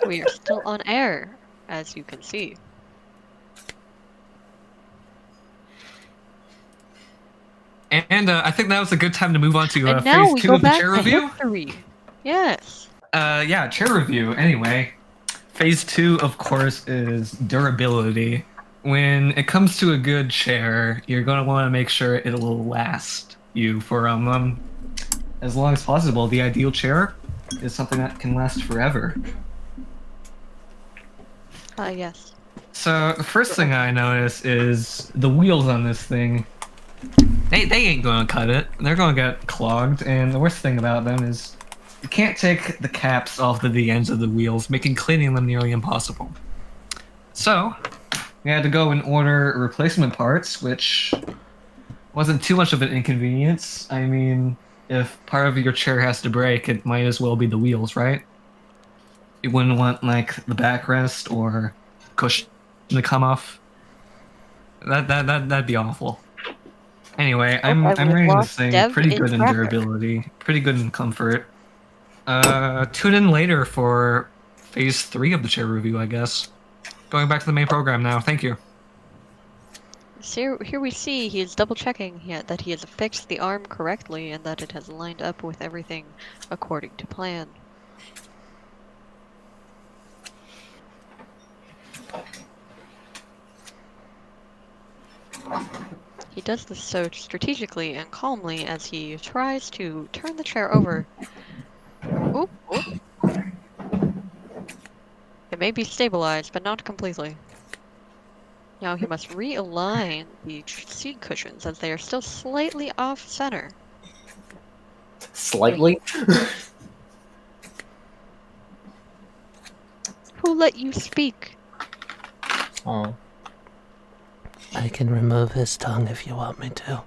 We are still on air, as you can see. And I think that was a good time to move on to And now phase we 2 go of the back chair to review. history. Yes. Yeah, chair review. Anyway, phase 2, of course, is durability. When it comes to a good chair, you're going to want to make sure it will last you for as long as possible. The ideal chair is something that can last forever. Yes. So the first thing I notice is the wheels on this thing. They ain't gonna cut it. They're gonna get clogged, and the worst thing about them is you can't take the caps off the ends of the wheels, making cleaning them nearly impossible. So we had to go and order replacement parts, which wasn't too much of an inconvenience. I mean, if part of your chair has to break, it might as well be the wheels, right? You wouldn't want like the backrest or cushion to come off. That'd be awful. Anyway, I'm rating this thing pretty good in durability, pretty good in comfort. Tune in later for phase 3 of the chair review, I guess. Going back to the main program now. Thank you. So here we see he is double checking that he has fixed the arm correctly and that it has lined up with everything according to plan. He does this so strategically and calmly as he tries to turn the chair over. Oop, oop. It may be stabilized, but not completely. Now he must realign the seat cushions as they are still slightly off center. Slightly? Who let you speak? Oh. I can remove his tongue if you want me to.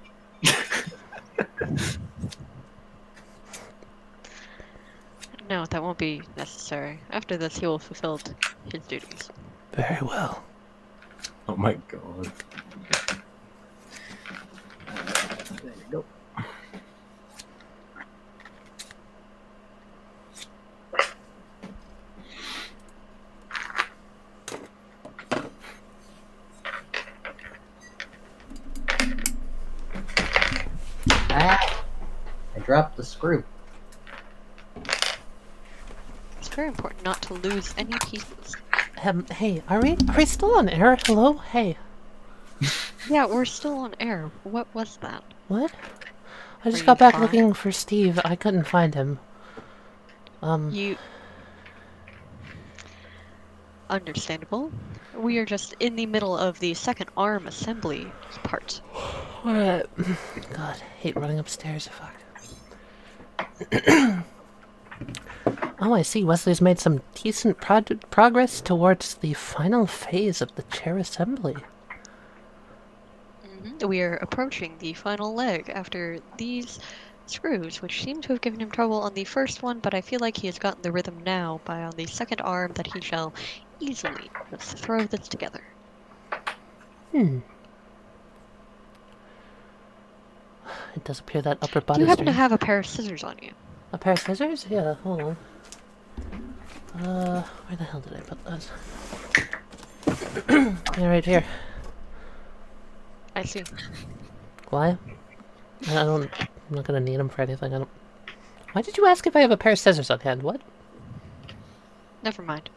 No, that won't be necessary. After this, he will fulfill his duties. Very well. Oh my god. There you go. Ah! I dropped the screw. It's very important not to lose any pieces. Hey, are we still on air? Hello? Hey. Yeah, we're still on air. What was that? What? I just Are got you back fine? looking for Steve. I couldn't find him. You... Understandable. We are just in the middle of the second arm assembly part. Alright. God, I hate running upstairs. Fuck. Oh, I see. Wesley's made some decent progress towards the final phase of the chair assembly. We are approaching the final leg after these screws, which seem to have given him trouble on the first one, but I feel like he has gotten the rhythm now by on the second arm that he shall easily just throw this together. It does appear that upper Do body you happen to string... have a pair of scissors on you? A pair of scissors? Yeah, hold on. Where the hell did I put those? Yeah, right here. I see. Why? I'm not gonna need them for anything. Why did you ask if I have a pair of scissors on hand? What? Never mind.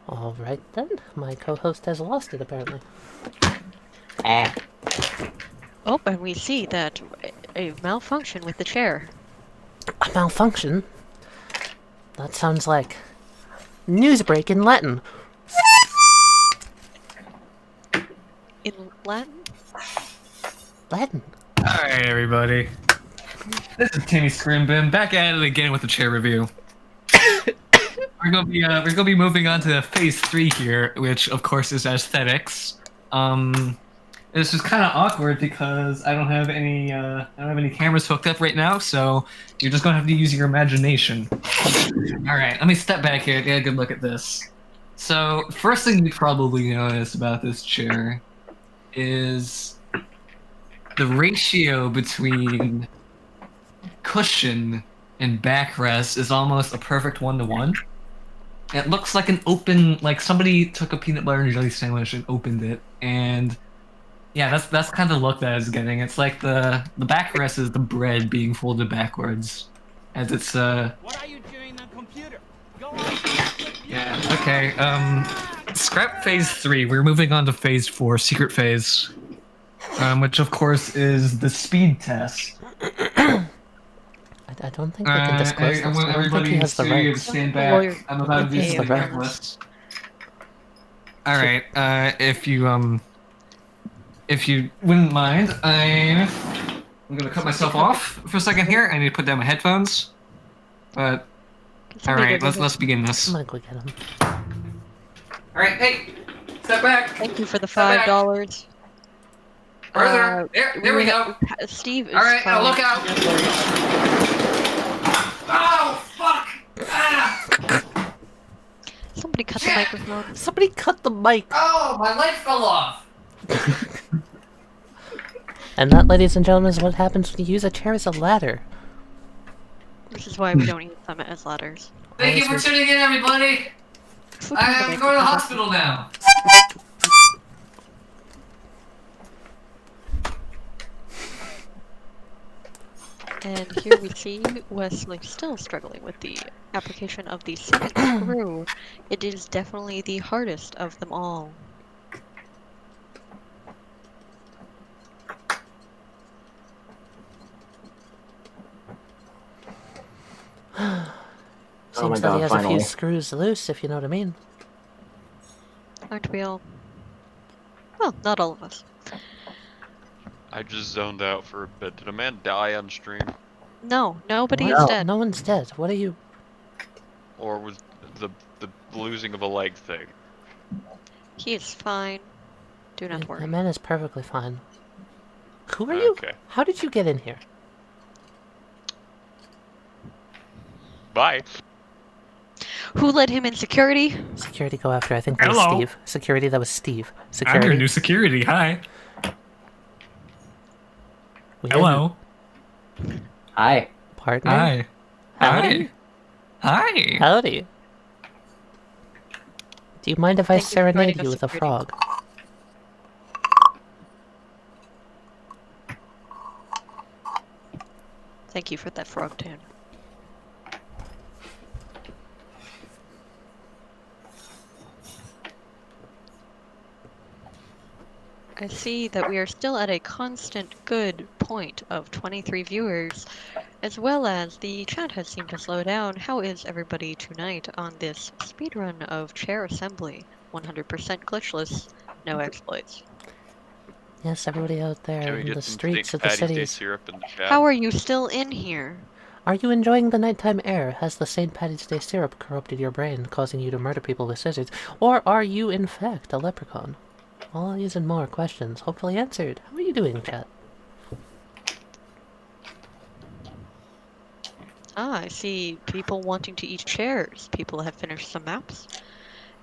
Alright then. My co-host has lost it, apparently. Ah. Oh, and we see that a malfunction with the chair. A malfunction? That sounds like... newsbreak in Latin. In Latin? Latin. Alright, everybody. This is Timmy Scrimbin, back at it again with the chair review. We're gonna be moving on to phase 3 here, which of course is aesthetics. This is kind of awkward because I don't have any cameras hooked up right now, so you're just gonna have to use your imagination. Alright, let me step back here and get a good look at this. So, first thing you probably notice about this chair is the ratio between cushion and backrest is almost a perfect 1-to-1. It looks like an open, like somebody took a peanut butter and jelly sandwich and opened it, and yeah, that's kind of the look that it's getting. It's like the backrest is the bread being folded backwards, as it's What are you doing on computer? Go outside. yeah, okay. Scrap phase 3. We're moving on to phase 4, secret phase, which of course is the speed test. I don't think we can disclose this. I don't think Everybody he in has the studio, rights. stand Lawyer. back. I'm about to do Okay, some okay. checklist. All right. If you wouldn't mind, I'm gonna cut myself off for a second here. I need to put down my headphones. But all right, let's begin this. I'm gonna go get him. All right, hey, step back. Thank you for the Step back. $5. Further. There we go. Steve is All right, now fine. look out. No worries. Oh fuck! Ah! Somebody cut the microphone. Somebody cut the mic! Oh, my leg fell off. And that, ladies and gentlemen, is what happens when you use a chair as a ladder. This is why we don't use them as ladders. Thank you for tuning in, everybody. I'm going to the hospital now. And here we see Wesley still struggling with the application of the second screw. It is definitely the hardest of them all. Oh my Seems that he god, has a finally. few screws loose, if you know what I mean. Aren't we all? Well, not all of us. I just zoned out for a bit. Did a man die on stream? No, nobody What? is dead. No one's dead. What are you... Or was the losing of a leg thing? He is fine. Do not That worry. man is perfectly fine. Who are you? Okay. How did you get in here? Bye. Who let him in security? Security, go after. I think that was Hello. Steve. Security, that was Steve. I'm Security. your new security. Hi. We have Hello. Hi. Partner. Hi. Howdy. Hi. Howdy. Do you mind if I Thank you for joining serenade us, you with a security. frog? Thank you for that frog tune. I see that we are still at a constant good point of 23 viewers, as well as the chat has seemed to slow down. How is everybody tonight on this speedrun of chair assembly? 100% glitchless, no exploits. Yes, everybody out there Can we in get the some streets St. of the Patty's Day cities. syrup in the chat? How are you still in here? Are you enjoying the nighttime air? Has the St. Patty's Day syrup corrupted your brain, causing you to murder people with scissors? Or are you, in fact, a leprechaun? All these and more questions, hopefully answered. How are you doing, chat? Ah, I see people wanting to eat chairs. People have finished some maps.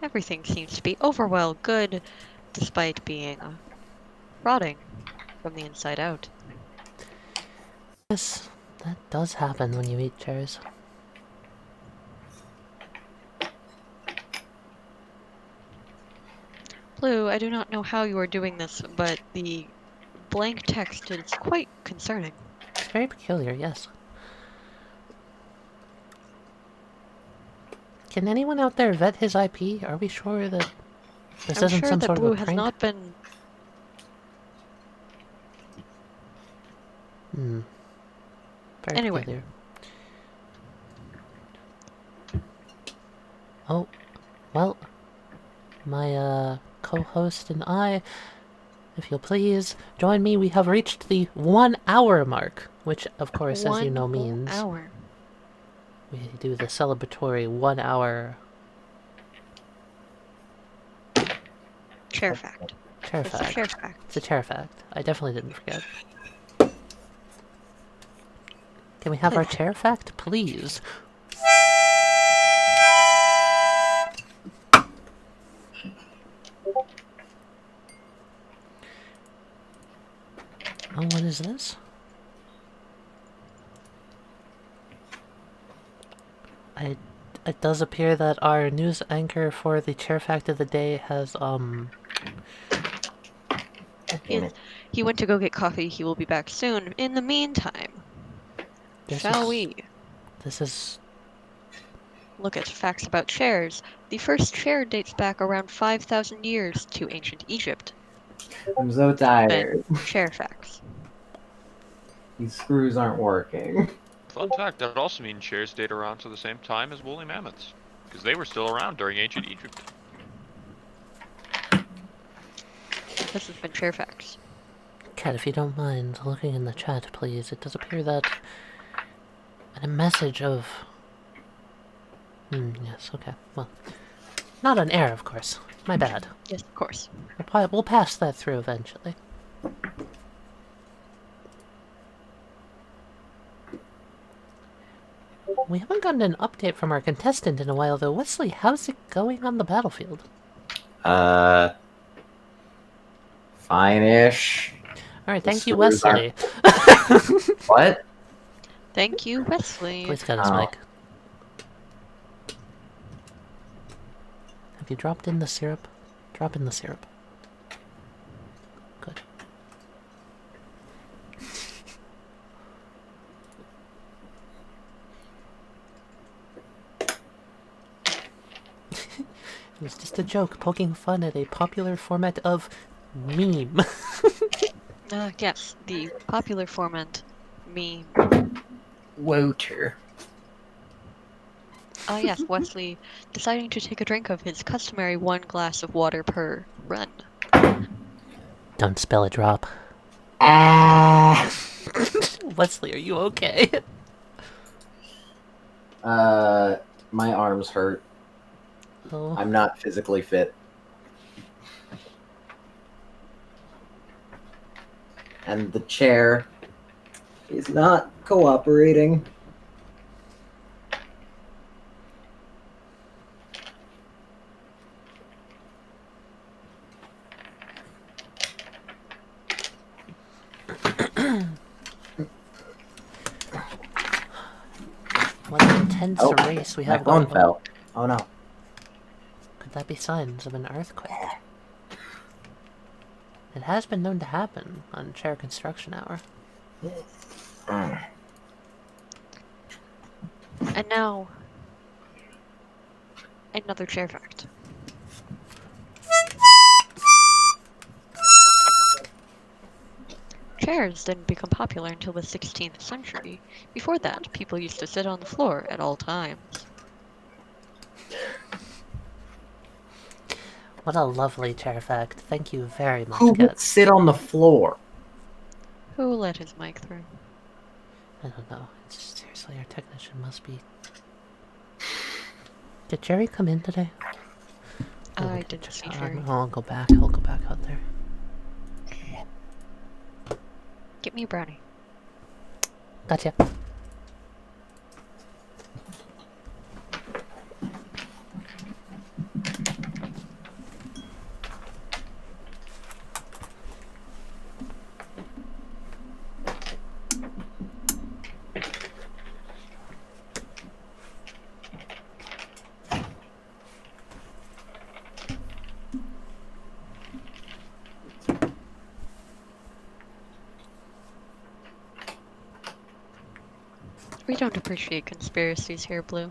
Everything seems to be overall good, despite being rotting from the inside out. Yes, that does happen when you eat chairs. Blue, I do not know how you are doing this, but the blank text is quite concerning. It's very peculiar, yes. Can anyone out there vet his IP? Are we sure that this I'm isn't sure some that sort Blue of a has prank? not been... Very Anyway. peculiar. Oh, well, my co-host and I, if you'll please join me, we have reached the 1 hour mark, which of course, as you know, 1 whole means hour. we do the celebratory 1 hour Chair fact. chair It's a fact. chair fact. It's a chair fact. I definitely didn't forget. Can we have our chair fact, please? Oh, what is this? It does appear that our news anchor for the chair fact of the day has, Damn it. He went to go get coffee. He will be back soon. In the meantime, This shall is- we this is... look at facts about chairs? The first chair dates back around 5,000 years to ancient Egypt. I'm so tired. Then chair facts. These screws aren't working. Fun fact, that also means chairs date around to the same time as woolly mammoths, because they were still around during ancient Egypt. This has been chair facts. Cat, if you don't mind looking in the chat, please. It does appear that... a message of... yes, okay. Well, not on air, of course. My bad. Yes, of course. We'll pass that through eventually. We haven't gotten an update from our contestant in a while, though. Wesley, how's it going on the battlefield? Fine-ish. Alright, thank The you, screws Wesley. What? Thank you, Wesley. Please cut his Oh. mic. Have you dropped in the syrup? Drop in the syrup. Good. It was just a joke, poking fun at a popular format of meme. Yes, the popular format meme. Water. Yes, Wesley deciding to take a drink of his customary 1 glass of water per run. Don't spill a drop. Ah. Wesley, are you okay? My arms hurt. Oh. I'm not physically fit. And the chair is not cooperating. What an intense race we My have phone going on. fell. Oh no. Could that be signs of an earthquake? It has been known to happen on Chair Construction Hour. And now, another chair fact. Chairs didn't become popular until the 16th century. Before that, people used to sit on the floor at all times. What a lovely chair fact. Thank you very much, Who would Kat. sit on the floor? Who let his mic through? I don't know. It's, seriously, our technician must be... Did Jerry come in today? I didn't see Jerry. I'll go back. I'll go back out there. Get me a brownie. Gotcha. We don't appreciate conspiracies here, Blue.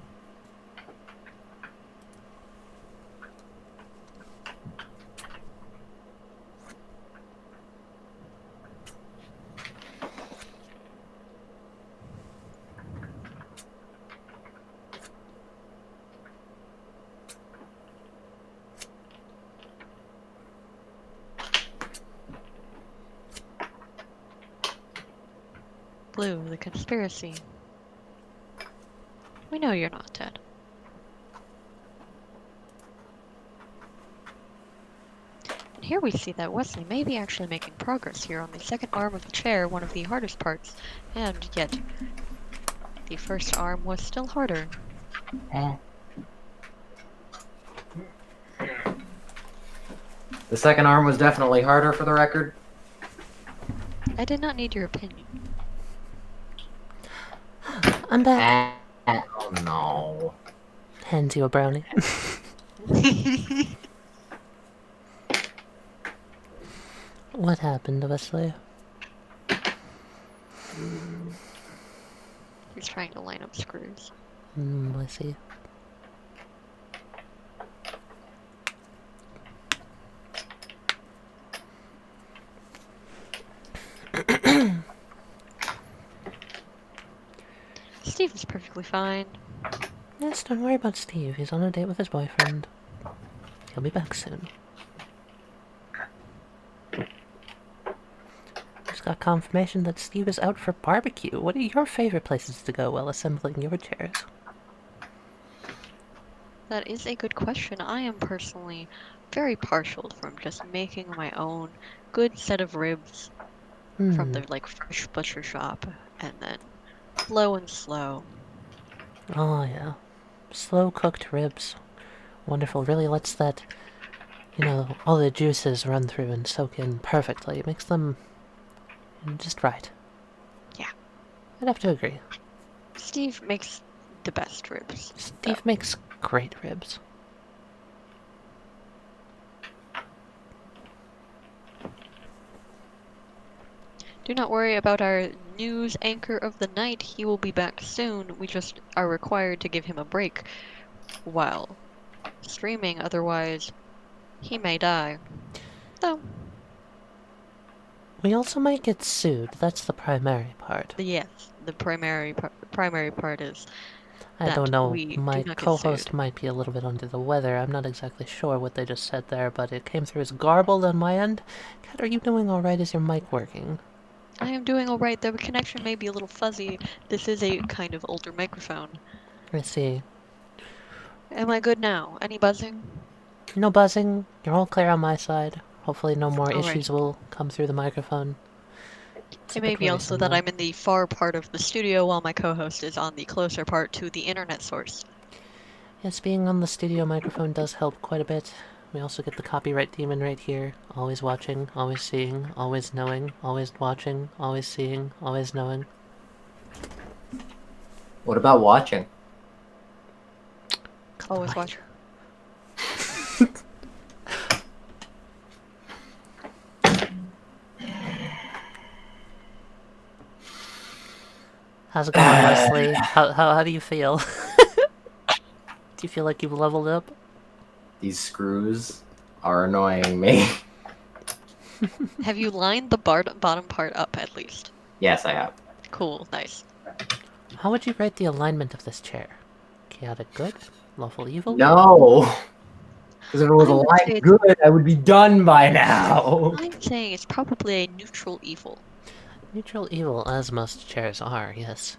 Blue, the conspiracy. We know you're not dead. And here we see that Wesley may be actually making progress here on the second arm of the chair, one of the hardest parts, and yet the first arm was still harder. The second arm was definitely harder, for the record. I did not need your opinion. I'm back. Oh no. Hands you a brownie. What happened, Wesley? He's trying to line up screws. I see. Steve is perfectly fine. Yes, don't worry about Steve. He's on a date with his boyfriend. He'll be back soon. Just got confirmation that Steve is out for barbecue. What are your favorite places to go while assembling your chairs? That is a good question. I am personally very partial from just making my own good set of ribs from the fresh butcher shop, and then low and slow. Oh yeah. Slow cooked ribs. Wonderful. Really lets that, all the juices run through and soak in perfectly. It makes them just right. Yeah. I'd have to agree. Steve makes the best ribs. Steve makes great ribs. Do not worry about our news anchor of the night. He will be back soon. We just are required to give him a break while streaming, otherwise he may die. So, We also might get sued. That's the primary part. yes, the primary part is I that don't know. we do My not get co-host sued. might be a little bit under the weather. I'm not exactly sure what they just said there, but it came through as garbled on my end. Kat, are you doing alright? Is your mic working? I am doing alright. The connection may be a little fuzzy. This is a kind of older microphone. I see. Am I good now? Any buzzing? No buzzing. You're all clear on my side. Hopefully no more Alright. issues will come through the microphone. It may be also that I'm in the far part of the studio while my co-host is on the closer part to the internet source. Yes, being on the studio microphone does help quite a bit. We also get the copyright demon right here. Always watching, always seeing, always knowing, always watching, always seeing, always knowing. What about watching? Always watch. How's it going, Wesley? How do you feel? Do you feel like you've leveled up? These screws are annoying me. Have you lined the bottom part up at least? Yes, I have. Cool, nice. How would you rate the alignment of this chair? Chaotic good? Lawful evil? No! Because if it was I would say aligned it's- good, I would be done by now. I'm saying it's probably a neutral evil. Neutral evil, as most chairs are, yes.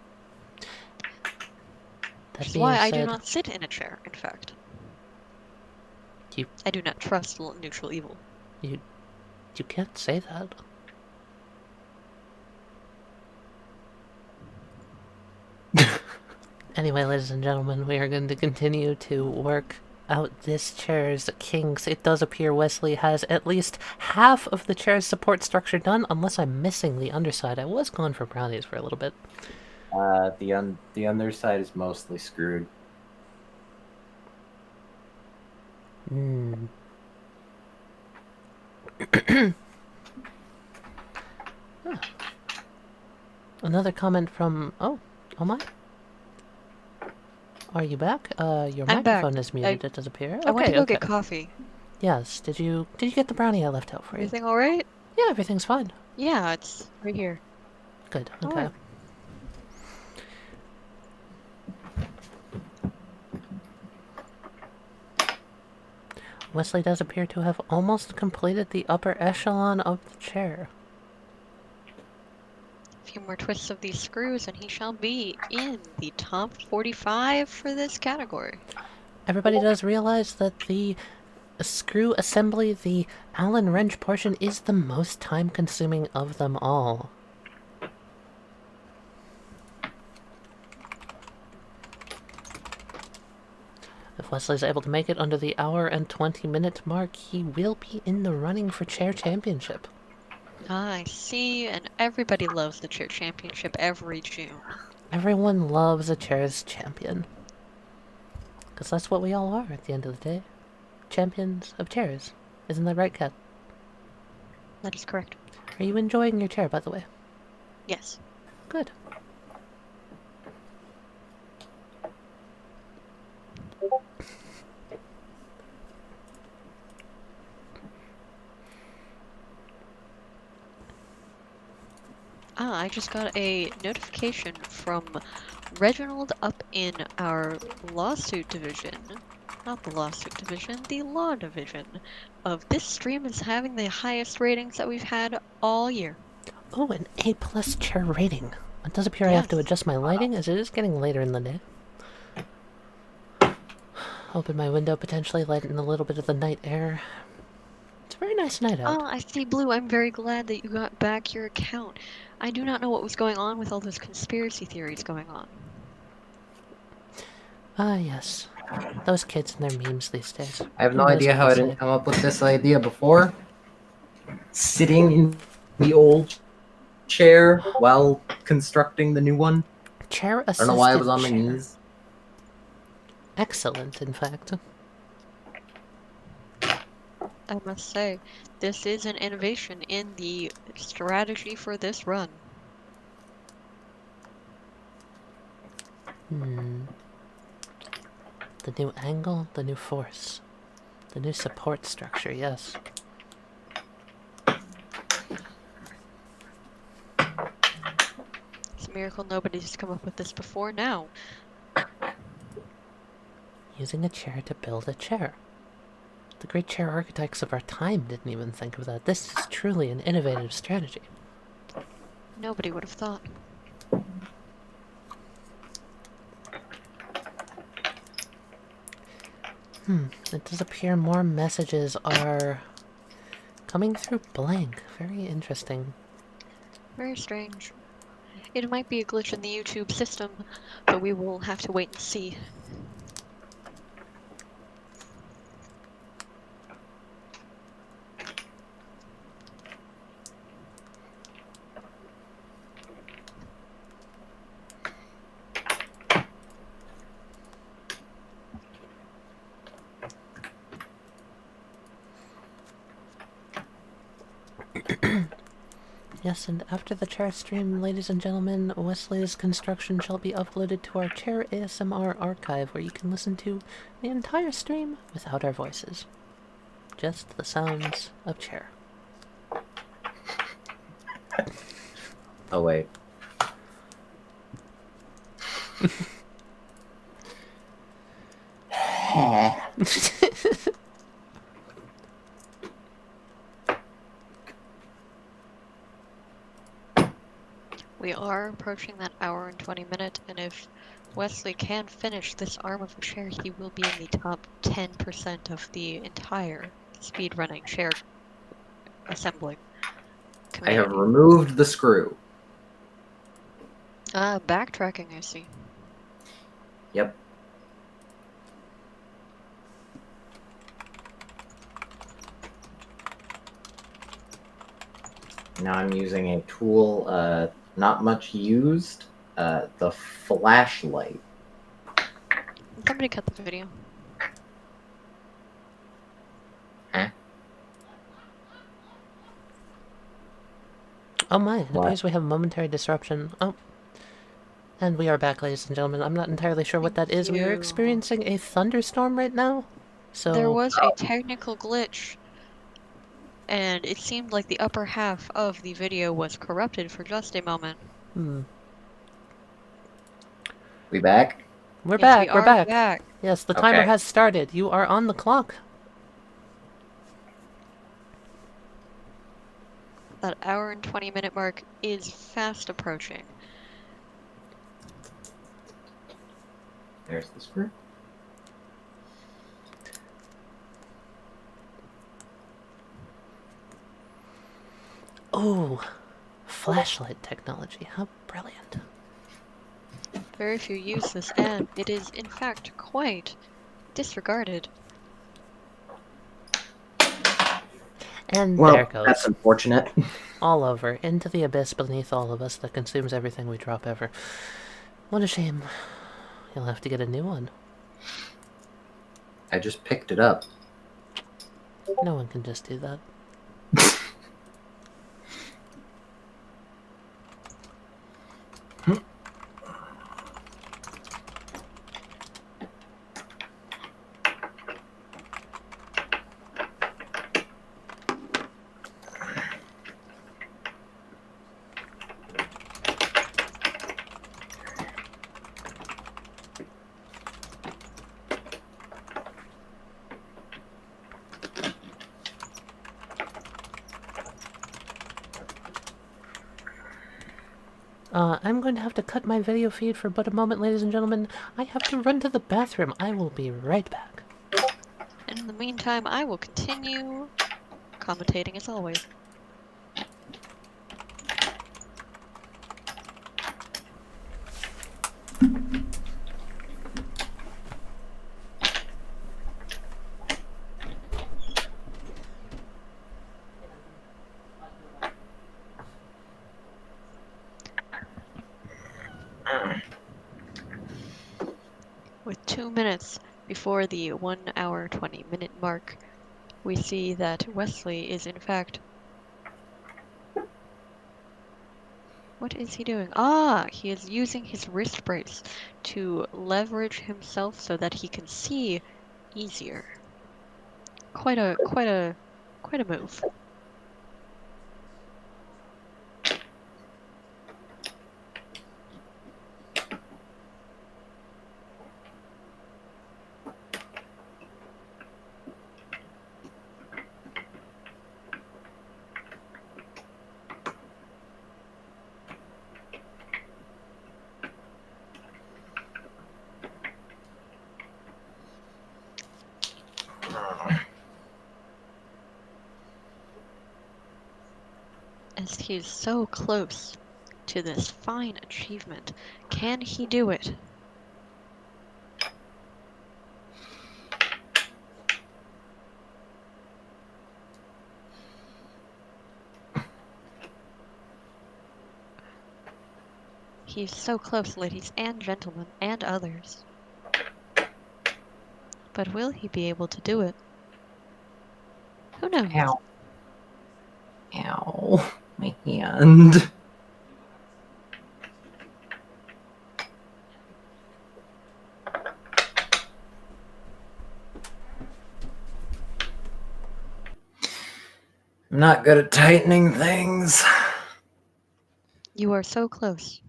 That Which is being why I said, do not sit in a chair, in fact. You- I do not trust neutral evil. you can't say that. Anyway, ladies and gentlemen, we are going to continue to work out this chair's kinks. It does appear Wesley has at least half of the chair's support structure done, unless I'm missing the underside. I was going for brownies for a little bit. The underside is mostly screwed. Hmm. Huh. Another comment from... Oh my. Are you back? Your I'm back. microphone is muted, it does appear. I went to go okay. get coffee. Yes, did you get the brownie I left out for you? Everything alright? Yeah, everything's fine. Yeah, it's right here. Good, okay. Alright. Wesley does appear to have almost completed the upper echelon of the chair. A few more twists of these screws and he shall be in the top 45 for this category. Everybody does realize that the screw assembly, the Allen wrench portion, is the most time-consuming of them all. If Wesley's able to make it under the hour and 20-minute mark, he will be in the running for chair championship. I see, and everybody loves the chair championship every June. Everyone loves a chair's champion. Because that's what we all are at the end of the day. Champions of chairs. Isn't that right, Kat? That is correct. Are you enjoying your chair, by the way? Yes. Good. I just got a notification from Reginald up in our lawsuit division. Not the lawsuit division, the law division. Of this stream is having the highest ratings that we've had all year. Oh, an A+ chair rating. It does appear I have to Yes. adjust my lighting as it is getting later in the day. Open my window, potentially lighten a little bit of the night air. It's a very nice night out. Oh, I see, Blue. I'm very glad that you got back your account. I do not know what was going on with all those conspiracy theories going on. Ah, yes. Those kids and their memes these days. I have Who no knows idea what how I they'll didn't say. come up with this idea before. Sitting in the old chair while constructing the new one. Chair I assisted don't know why I was on my chair. knees. Excellent, in fact. I must say, this is an innovation in the strategy for this run. The new angle, the new force. The new support structure, yes. It's a miracle nobody's come up with this before now. Using a chair to build a chair. The great chair architects of our time didn't even think of that. This is truly an innovative strategy. Nobody would have thought. It does appear more messages are coming through blank. Very interesting. Very strange. It might be a glitch in the YouTube system, but we will have to wait and see. Yes, and after the chair stream, ladies and gentlemen, Wesley's construction shall be uploaded to our Chair ASMR archive, where you can listen to the entire stream without our voices. Just the sounds of Chair. Oh, wait. We are approaching that hour and 20 minute, and if Wesley can finish this arm of the chair, he will be in the top 10% of the entire speedrunning chair assembling I have community. removed the screw. Backtracking, I see. Yep. Now I'm using a tool, not much used, the flashlight. Somebody cut the video. Huh? Oh my, it What? appears we have a momentary disruption. Oh. And we are back, ladies and gentlemen. I'm not entirely sure what that is. We are you. experiencing a thunderstorm right now. So There was a technical glitch, and it seemed like the upper half of the video was corrupted for just a moment. We back? We're Yes, back, we we're are back. Yes, the timer Okay. has started. You are on the clock. That hour and 20 minute mark is fast approaching. There's the screw. Oh, flashlight technology. How brilliant. Very few use this, and it is in fact quite disregarded. And Well, there it goes. that's unfortunate. All over, into the abyss beneath all of us that consumes everything we drop ever. What a shame. You'll have to get a new one. I just picked it up. No one can just do that. I'm going to have to cut my video feed for but a moment, ladies and gentlemen. I have to run to the bathroom. I will be right back. And in the meantime, I will continue commentating as always. With 2 minutes before the 1 hour 20 minute mark, we see that Wesley is in fact... What is he doing? Ah, he is using his wrist brace to leverage himself so that he can see easier. Quite a move. As he is so close to this fine achievement, can he do it? He's so close, ladies and gentlemen, and others. But will he be able to do it? Who knows? Ow. Ow. My hand. I'm not good at tightening things. You are so close.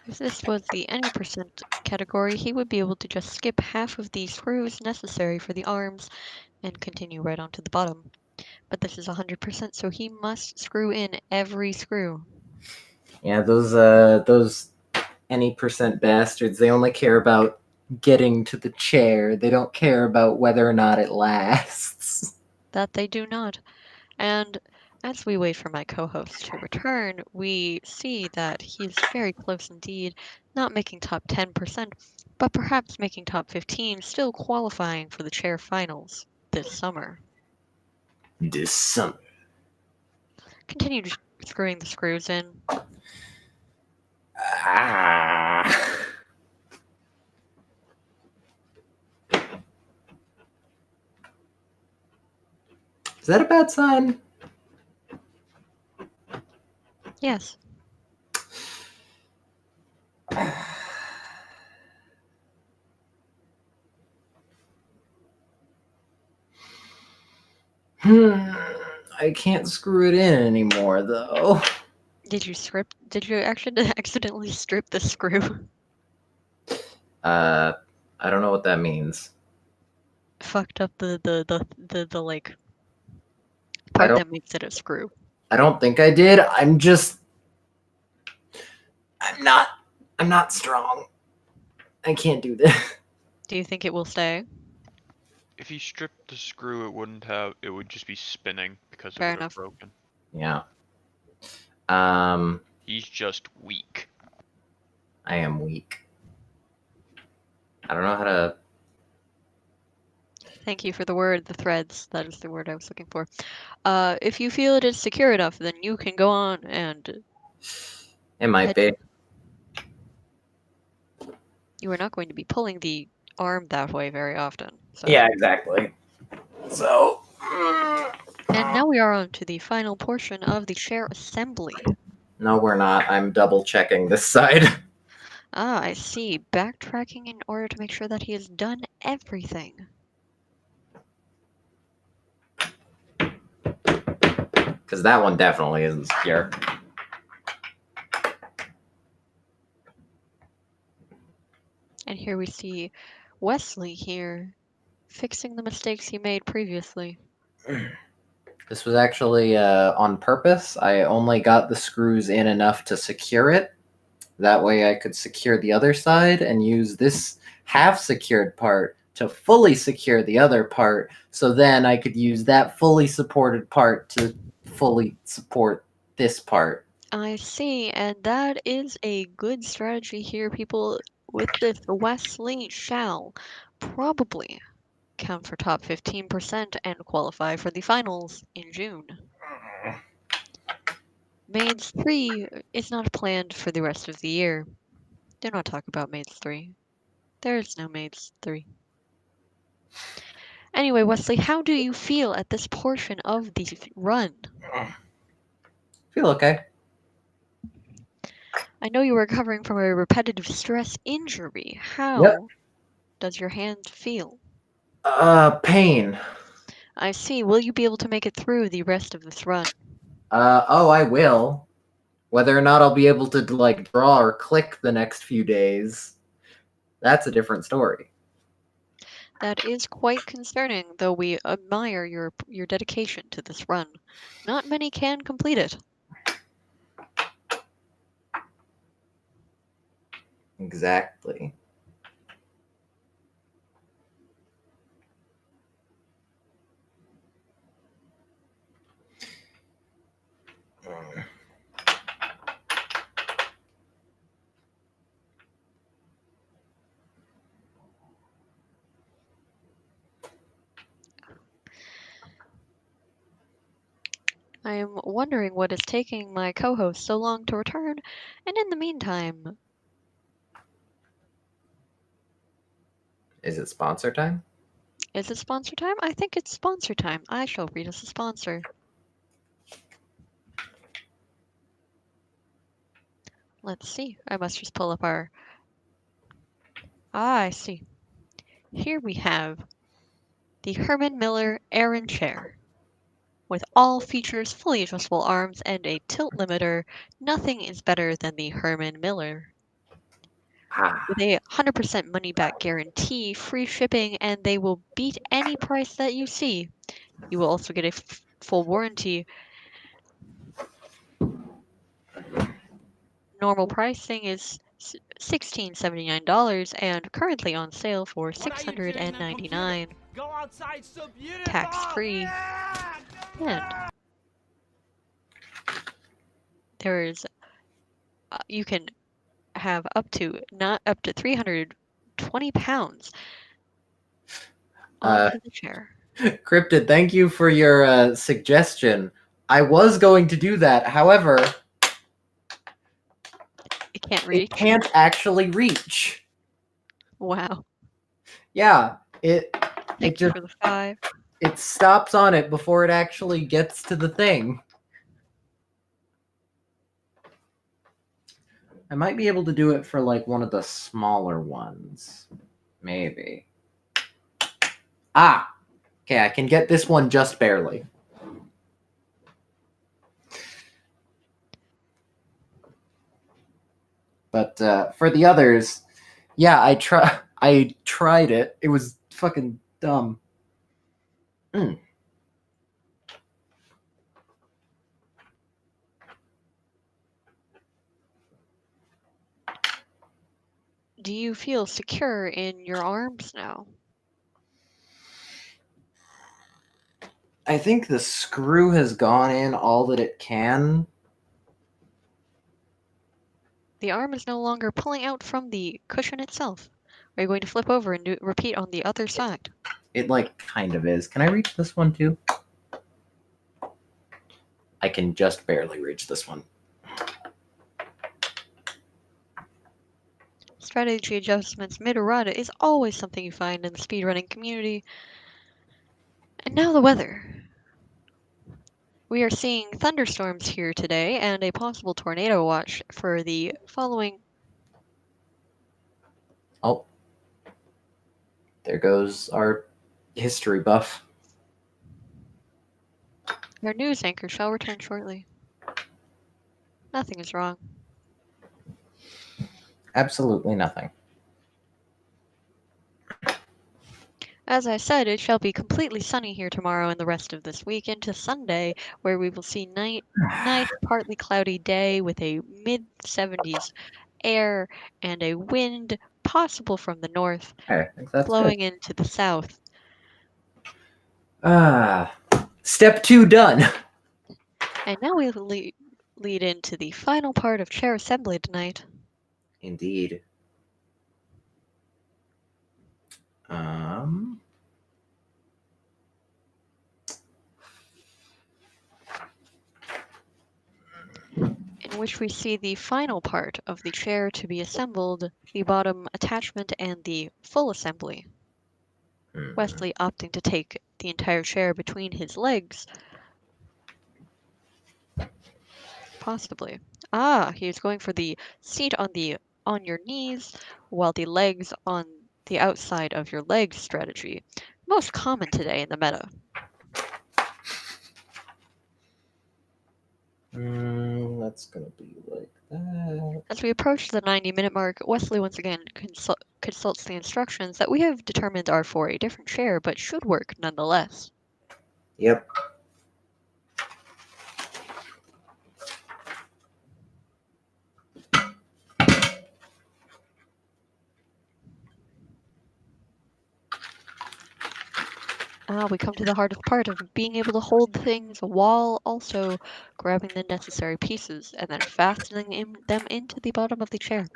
If this was the any percent category, he would be able to just skip half of the screws necessary for the arms and continue right onto the bottom. But this is 100%, so he must screw in every screw. Yeah, those any percent bastards, they only care about getting to the chair. They don't care about whether or not it lasts. That they do not. And as we wait for my co-host to return, we see that he is very close indeed, not making top 10%, but perhaps making top 15, still qualifying for the chair finals this summer. This summer. Continue screwing the screws in. Ah. Is that a bad sign? Yes. I can't screw it in anymore, though. Did you actually accidentally strip the screw? I don't know what that means. Fucked up the like I part don't. that makes it a screw. I don't think I did. I'm not strong. I can't do this. Do you think it will stay? If he stripped the screw, it would just be spinning because it Fair would have enough. broken. Yeah. He's just weak. I am weak. I don't know how to. Thank you for the threads. That is the word I was looking for. If you feel it is secure enough, then you can go on and It might be. you are not going to be pulling the arm that way very often. So. Yeah, exactly. So. And now we are on to the final portion of the chair assembly. No, we're not. I'm double checking this side. Ah, I see. Backtracking in order to make sure that he has done everything. Because that one definitely isn't secure. And here we see Wesley here fixing the mistakes he made previously. This was actually on purpose. I only got the screws in enough to secure it. That way I could secure the other side and use this half-secured part to fully secure the other part, so then I could use that fully supported part to fully support this part. I see, and that is a good strategy here, people. With this, Wesley shall probably count for top 15% and qualify for the finals in June. Maids 3 is not planned for the rest of the year. Do not talk about Maids 3. There is no Maids 3. Anyway, Wesley, how do you feel at this portion of the run? Feel okay. I know you were recovering from a repetitive stress injury. How Yep. does your hand feel? Pain. I see. Will you be able to make it through the rest of this run? Oh, I will. Whether or not I'll be able to like draw or click the next few days, that's a different story. That is quite concerning, though we admire your dedication to this run. Not many can complete it. Exactly. I am wondering what is taking my co-host so long to return, and in the meantime, Is it sponsor time? is it sponsor time? I think it's sponsor time. I shall read us a sponsor. Let's see. I must just pull up our... Ah, I see. Here we have the Herman Miller Aran chair. With all features, fully adjustable arms, and a tilt limiter, nothing is better than the Herman Miller. With a 100% money back guarantee, free shipping, and they will beat any price that you see. You will also get a full warranty. Normal pricing is $1,679 and currently on sale for $699, Go outside, so beautiful. tax-free. Yeah! And there is, you can have up to 320 pounds onto the chair. Cryptid, thank you for your suggestion. I was going to do that. However, It can't reach. it can't actually reach. Wow. Yeah, it Thank you just for the 5. it stops on it before it actually gets to the thing. I might be able to do it for like one of the smaller ones. Maybe. Ah! Okay, I can get this one just barely. But for the others, yeah, I tried it. It was fucking dumb. Do you feel secure in your arms now? I think the screw has gone in all that it can. The arm is no longer pulling out from the cushion itself. Are you going to flip over and repeat on the other side? It like kind of is. Can I reach this one too? I can just barely reach this one. Strategy adjustments mid-run is always something you find in the speedrunning community. And now the weather. We are seeing thunderstorms here today and a possible tornado watch for the following. Oh. There goes our history buff. Our news anchor shall return shortly. Nothing is wrong. Absolutely nothing. As I said, it shall be completely sunny here tomorrow and the rest of this week into Sunday, where we will see nice partly cloudy day with a mid-70s air and a wind possible from the north, Okay, I think that's blowing into the south. Step 2 done. And now we lead into the final part of chair assembly tonight. Indeed. In which we see the final part of the chair to be assembled, the bottom attachment and the full assembly. Wesley opting to take the entire chair between his legs. Possibly. He is going for the seat on your knees, while the legs on the outside of your legs strategy. Most common today in the meta. That's gonna be like that. As we approach the 90-minute mark, Wesley once again consults the instructions that we have determined are for a different chair, but should work nonetheless. Yep. We come to the hardest part of being able to hold things while also grabbing the necessary pieces and then fastening them into the bottom of the chair.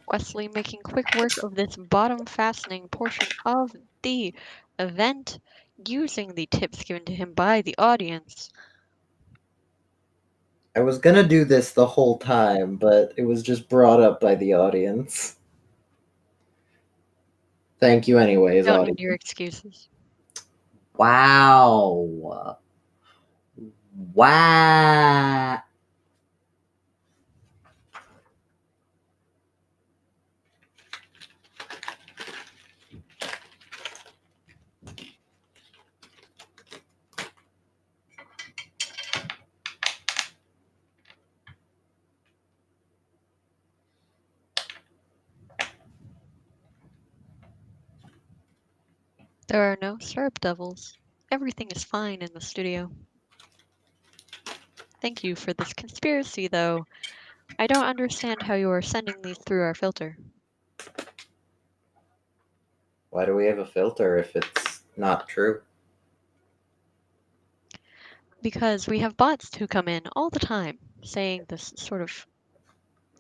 Wesley making quick work of this bottom fastening portion of the event using the tips given to him by the audience. I was gonna do this the whole time, but it was just brought up by the audience. Thank you anyways, Don't audience. need your excuses. Wow. Wow. There are no syrup devils. Everything is fine in the studio. Thank you for this conspiracy, though. I don't understand how you are sending these through our filter. Why do we have a filter if it's not true? Because we have bots who come in all the time saying this sort of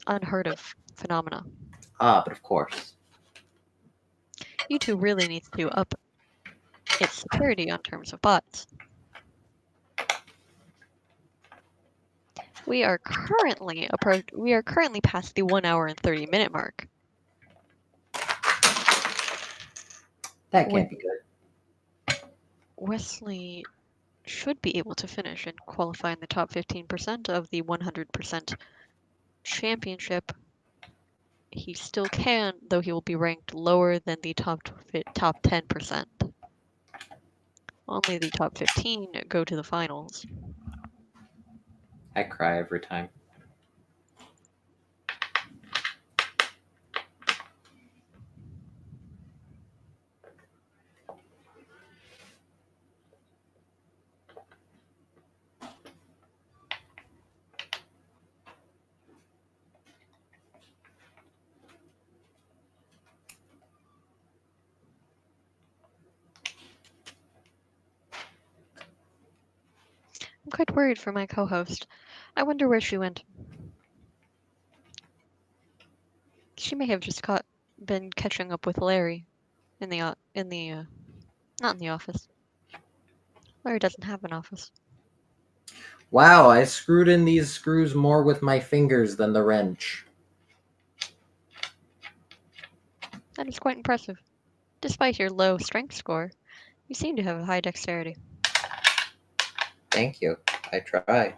unheard of phenomena. Ah, but of course. YouTube really needs to up its security on terms of bots. We are currently past the 1 hour and 30-minute mark. That can't be good. Wesley should be able to finish and qualify in the top 15% of the 100% championship. He still can, though he will be ranked lower than the top 10%. Only the top 15 go to the finals. I cry every time. I'm quite worried for my co-host. I wonder where she went. She may have just been catching up with Larry in the not in the office. Larry doesn't have an office. Wow, I screwed in these screws more with my fingers than the wrench. That is quite impressive. Despite your low strength score, you seem to have a high dexterity. Thank you. I try.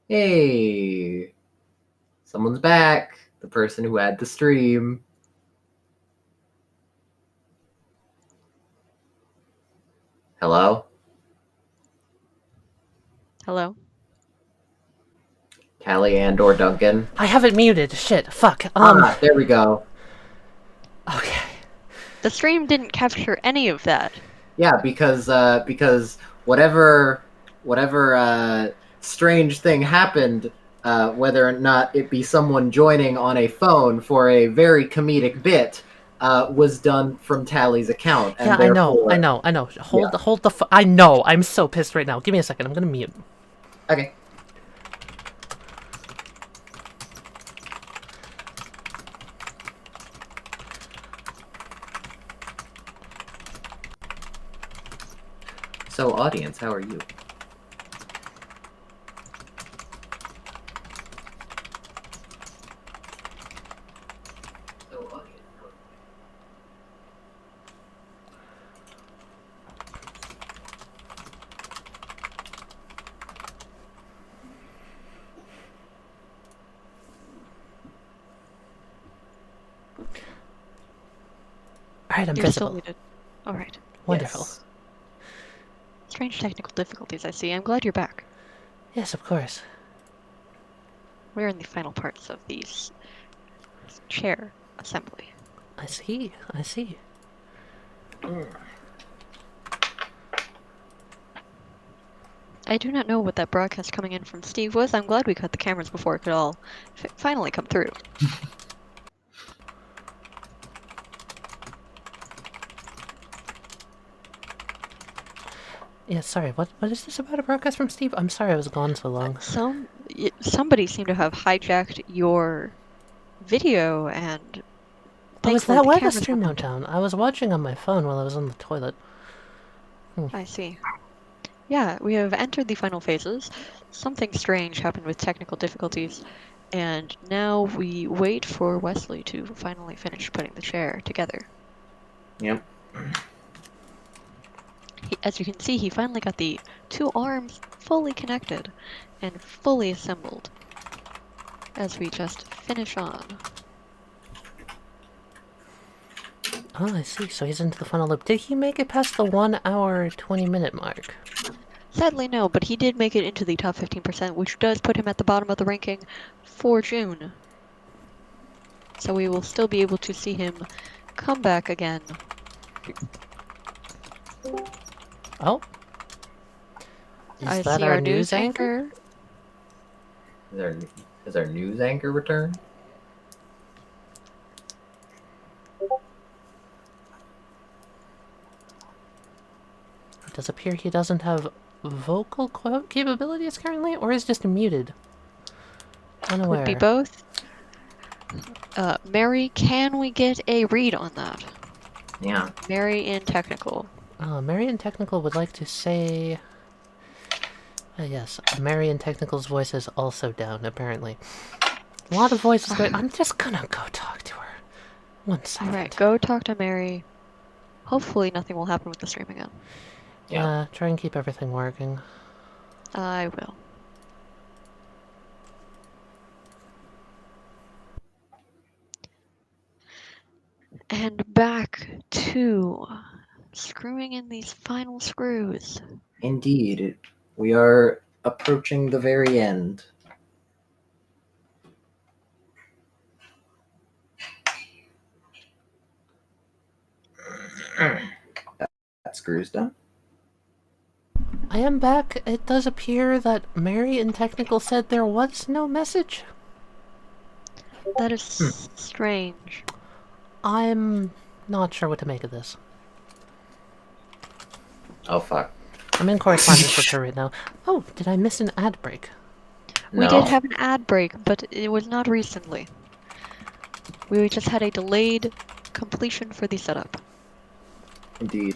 Hey, someone's back. The person who had the stream. Hello? Hello? Callie and or Duncan? I have it muted. Shit. Fuck. There we go. Okay. The stream didn't capture any of that. Yeah, because whatever strange thing happened, whether or not it be someone joining on a phone for a very comedic bit, was done from Tally's account. And Yeah, I know. Hold the I know. I'm so pissed right now. Give me a second. I'm gonna mute. Okay. So, audience, how are you? Alright, I'm You're still visible. muted. Alright. Wonderful. Yes. Strange technical difficulties, I see. I'm glad you're back. Yes, of course. We're in the final parts of the chair assembly. I see. I see. I do not know what that broadcast coming in from Steve was. I'm glad we cut the cameras before it could all finally come through. Yeah, sorry. What is this about a broadcast from Steve? I'm sorry I was gone so long. Somebody seemed to have hijacked your video and. Oh, is thankfully that the why the cameras stream went went down? I was watching on my phone while I was on the toilet. I see. Yeah, we have entered the final phases. Something strange happened with technical difficulties, and now we wait for Wesley to finally finish putting the chair together. Yep. As you can see, he finally got the two arms fully connected and fully assembled as we just finish on. Oh, I see. So he's into the final loop. Did he make it past the 1 hour, 20-minute mark? Sadly, no, but he did make it into the top 15%, which does put him at the bottom of the ranking for June. So we will still be able to see him come back again. Oh. I Is that see our news anchor? Is our news anchor return? It does appear he doesn't have vocal capabilities currently, or is just muted. Unaware. Could be both. Mary, can we get a read on that? Yeah. Mary in technical. Mary in Technical would like to say... yes, Mary in Technical's voice is also down, apparently. A lot of voices going... I'm just gonna go talk to her. 1 second. Alright, go talk to Mary. Hopefully nothing will happen with the stream again. Yeah. Try and keep everything working. I will. And back to screwing in these final screws. Indeed. We are approaching the very end. That screw's done. I am back. It does appear that Mary in Technical said there was no message. That is strange. I'm not sure what to make of this. Oh, fuck. I'm in correspondence with her right now. Oh, did I miss an ad break? We did have an ad break, but it was not recently. We just had a delayed completion for the setup. Indeed.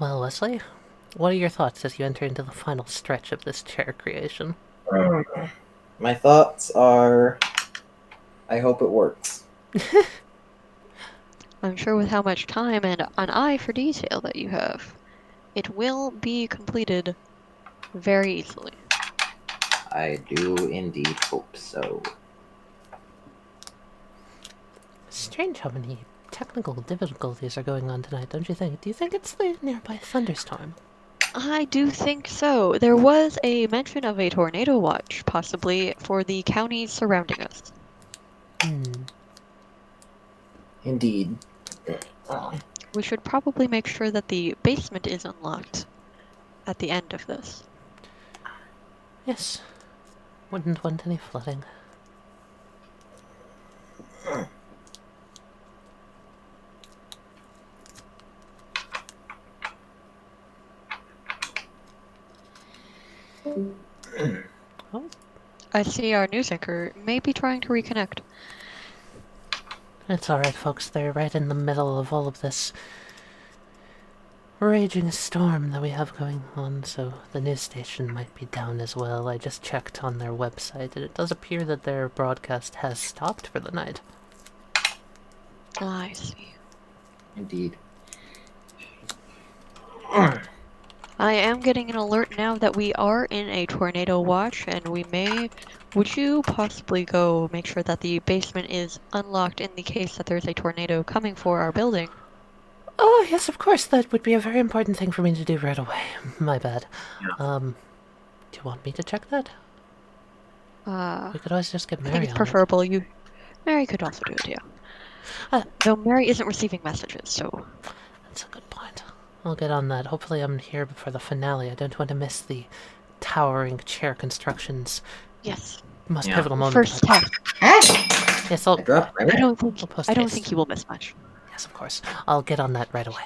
Well, Wesley, what are your thoughts as you enter into the final stretch of this chair creation? My thoughts are... I hope it works. I'm sure with how much time and an eye for detail that you have, it will be completed very easily. I do indeed hope so. Strange how many technical difficulties are going on tonight, don't you think? Do you think it's the nearby thunderstorm? I do think so. There was a mention of a tornado watch, possibly for the counties surrounding us. Indeed. We should probably make sure that the basement is unlocked at the end of this. Yes. Wouldn't want any flooding. Oh, I see our news anchor may be trying to reconnect. it's alright, folks. They're right in the middle of all of this raging storm that we have going on, so the news station might be down as well. I just checked on their website, and it does appear that their broadcast has stopped for the night. I see. Indeed. I am getting an alert now that we are in a tornado watch, and we may... Would you possibly go make sure that the basement is unlocked in the case that there's a tornado coming for our building? Oh, yes, of course. That would be a very important thing for me to do right away. My bad. Yeah. Do you want me to check that? I We could always just get think Mary it's on it. preferable you... Mary could also do it, yeah. Though Mary isn't receiving messages, so... That's a good point. I'll get on that. Hopefully I'm here before the finale. I don't want to miss the towering chair construction's Yes. most Yeah. pivotal moment. First test. Yes, I dropped my I don't think We'll post I don't haste. think you will miss much. Yes, of course. I'll get on that right away.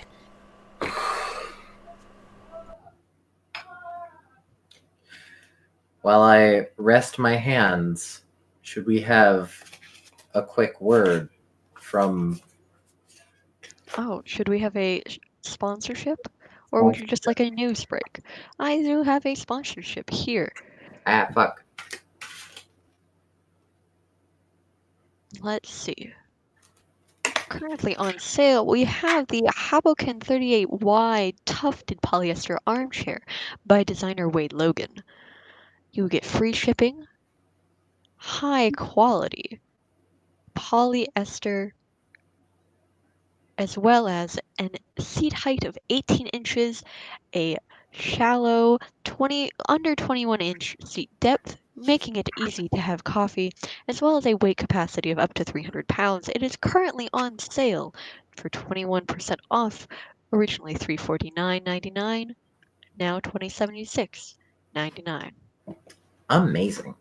While I rest my hands, should we have a quick word from... Oh, should we have a sponsorship? Or would you just like a news break? I do have a sponsorship here. Ah, fuck. Let's see. Currently on sale, we have the Haboken 38Y tufted polyester armchair by designer Wade Logan. You get free shipping, high quality polyester, as well as a seat height of 18 inches, a shallow under 21-inch seat depth, making it easy to have coffee, as well as a weight capacity of up to 300 pounds. It is currently on sale for 21% off, originally $349.99, now $2076.99. Amazing.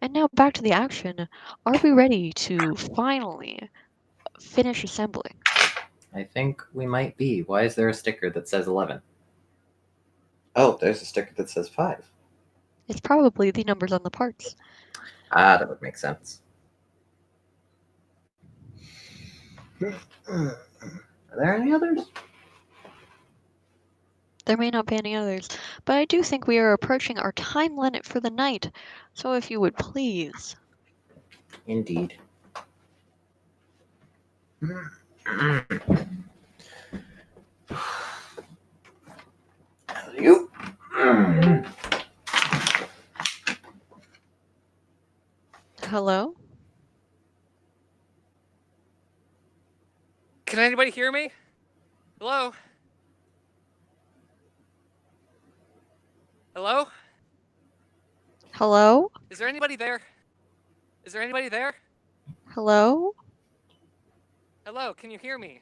And now back to the action. Are we ready to finally finish assembling? I think we might be. Why is there a sticker that says 11? Oh, there's a sticker that says 5. It's probably the numbers on the parts. Ah, that would make sense. Are there any others? There may not be any others, but I do think we are approaching our time limit for the night. So if you would please. Indeed. You. Hello? Can anybody hear me? Hello? Hello? Hello? Is there anybody there? Is there anybody there? Hello? Hello, can you hear me?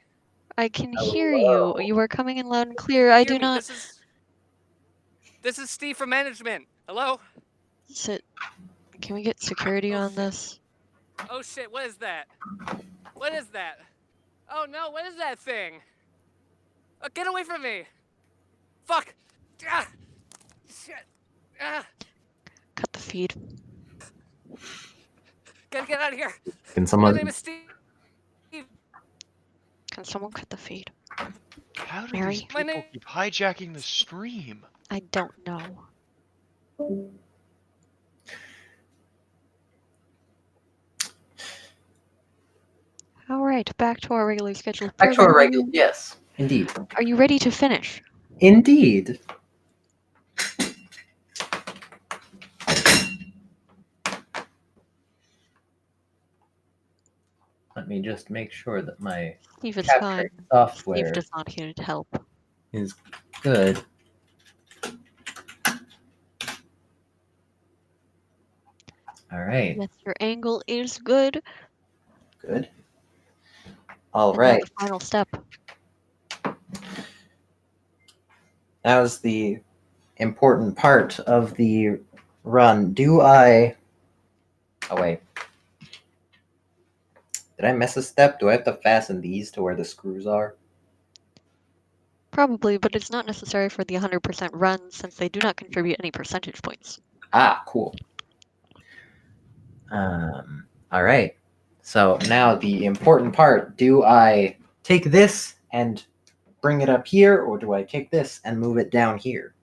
I can hear you. You are coming in loud and clear. I Hear do me? not... This is Steve from management. Hello? Sit. Can we get security on this? Oh shit, what is that? What is that? Oh no, what is that thing? Oh, get away from me! Fuck! Ah! Shit! Ah! Cut the feed. Gotta get out of here! Can My someone... name is Steve! Can someone cut the feed? How do Mary? these My people name- keep hijacking the stream? I don't know. Alright, back to our regularly scheduled Back to our programming. regular... Yes, indeed. Are you ready to finish? Indeed. me just make sure that my Steve is capturing fine. software Steve does not here to help. is good. All right. Yes, your angle is good. Good. All And now right. the final step. That was the important part of the run. Do I... Oh, wait. Did I miss a step? Do I have to fasten these to where the screws are? Probably, but it's not necessary for the 100% run since they do not contribute any percentage points. Ah, cool. All right. So now the important part. Do I take this and bring it up here, or do I take this and move it down here?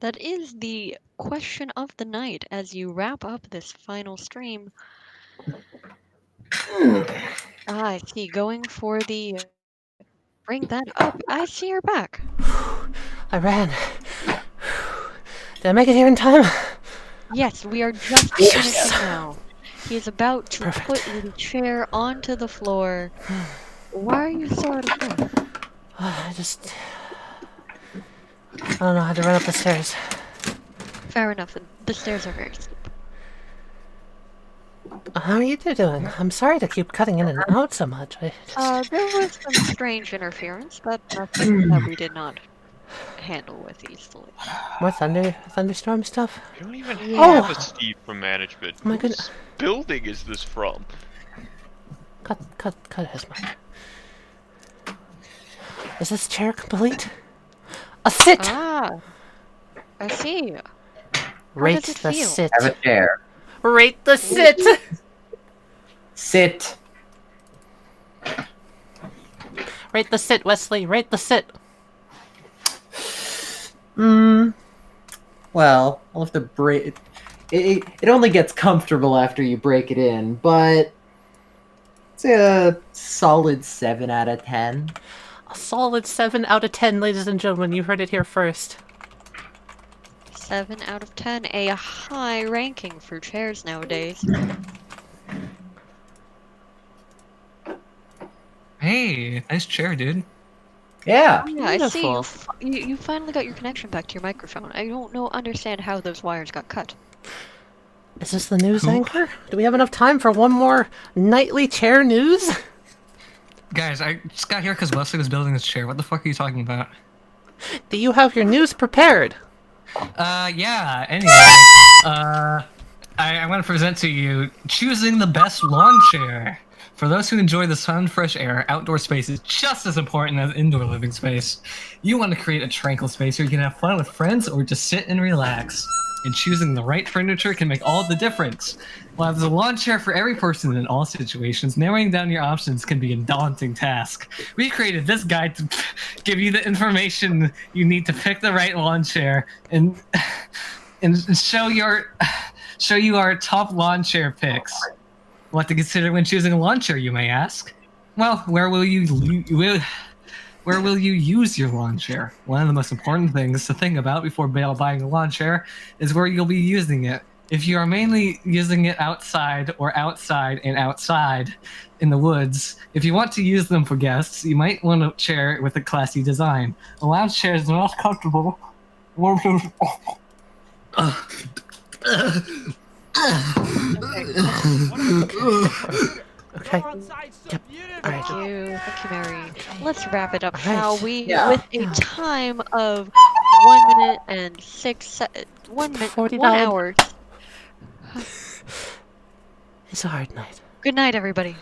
That is the question of the night as you wrap up this final stream. I see. Going for the bring that up. I see you're back. I ran. Did I make it here in time? Yes, we are just finishing now. He is about to put the chair onto the floor. Why are you so out of breath? I don't know how to run up the stairs. Fair enough. The stairs are very steep. How are you two doing? I'm sorry to keep cutting in and out so much. There was some strange interference, but nothing that we did not handle with easily. More thunderstorm stuff? You don't even Yeah. have a Steve from management. Oh my Whose goodness. building is this from? Cut his mic. Is this chair complete? A sit! Ah, I see. Rate does it the feel? sit. Have a chair. Rate the sit! Sit. Rate the sit, Wesley. Rate the sit. Well, I'll have to break it. It only gets comfortable after you break it in, but it's a solid 7 out of 10. A solid 7 out of 10, ladies and gentlemen. You heard it here first. 7 out of 10, a high ranking for chairs nowadays. Hey, nice chair, dude. Yeah. Yeah, I see. Wonderful. You finally got your connection back to your microphone. I don't understand how those wires got cut. Is this the news Who? anchor? Do we have enough time for one more nightly chair news? Guys, I just got here because Wesley was building this chair. What the fuck are you talking about? Do you have your news prepared? Yeah, anyway. I want to present to you choosing the best lawn chair. For those who enjoy the sun, fresh air, outdoor space is just as important as indoor living space. You want to create a tranquil space where you can have fun with friends or just sit and relax. And choosing the right furniture can make all the difference. While there's a lawn chair for every person in all situations, narrowing down your options can be a daunting task. We created this guide to give you the information you need to pick the right lawn chair and show you our top lawn chair picks. What to consider when choosing a lawn chair, you may ask? Well, where will you use your lawn chair? One of the most important things to think about before buying a lawn chair is where you'll be using it. If you are mainly using it outside in the woods, if you want to use them for guests, you might want a chair with a classy design. A lounge chair is the most comfortable. Okay. Yep. Thank you, Mary. Let's wrap it up, Alright. shall we? Yeah. With a time of 1 minute and 1 minute, 49. 1 hour. It's a hard night. Good night, everybody.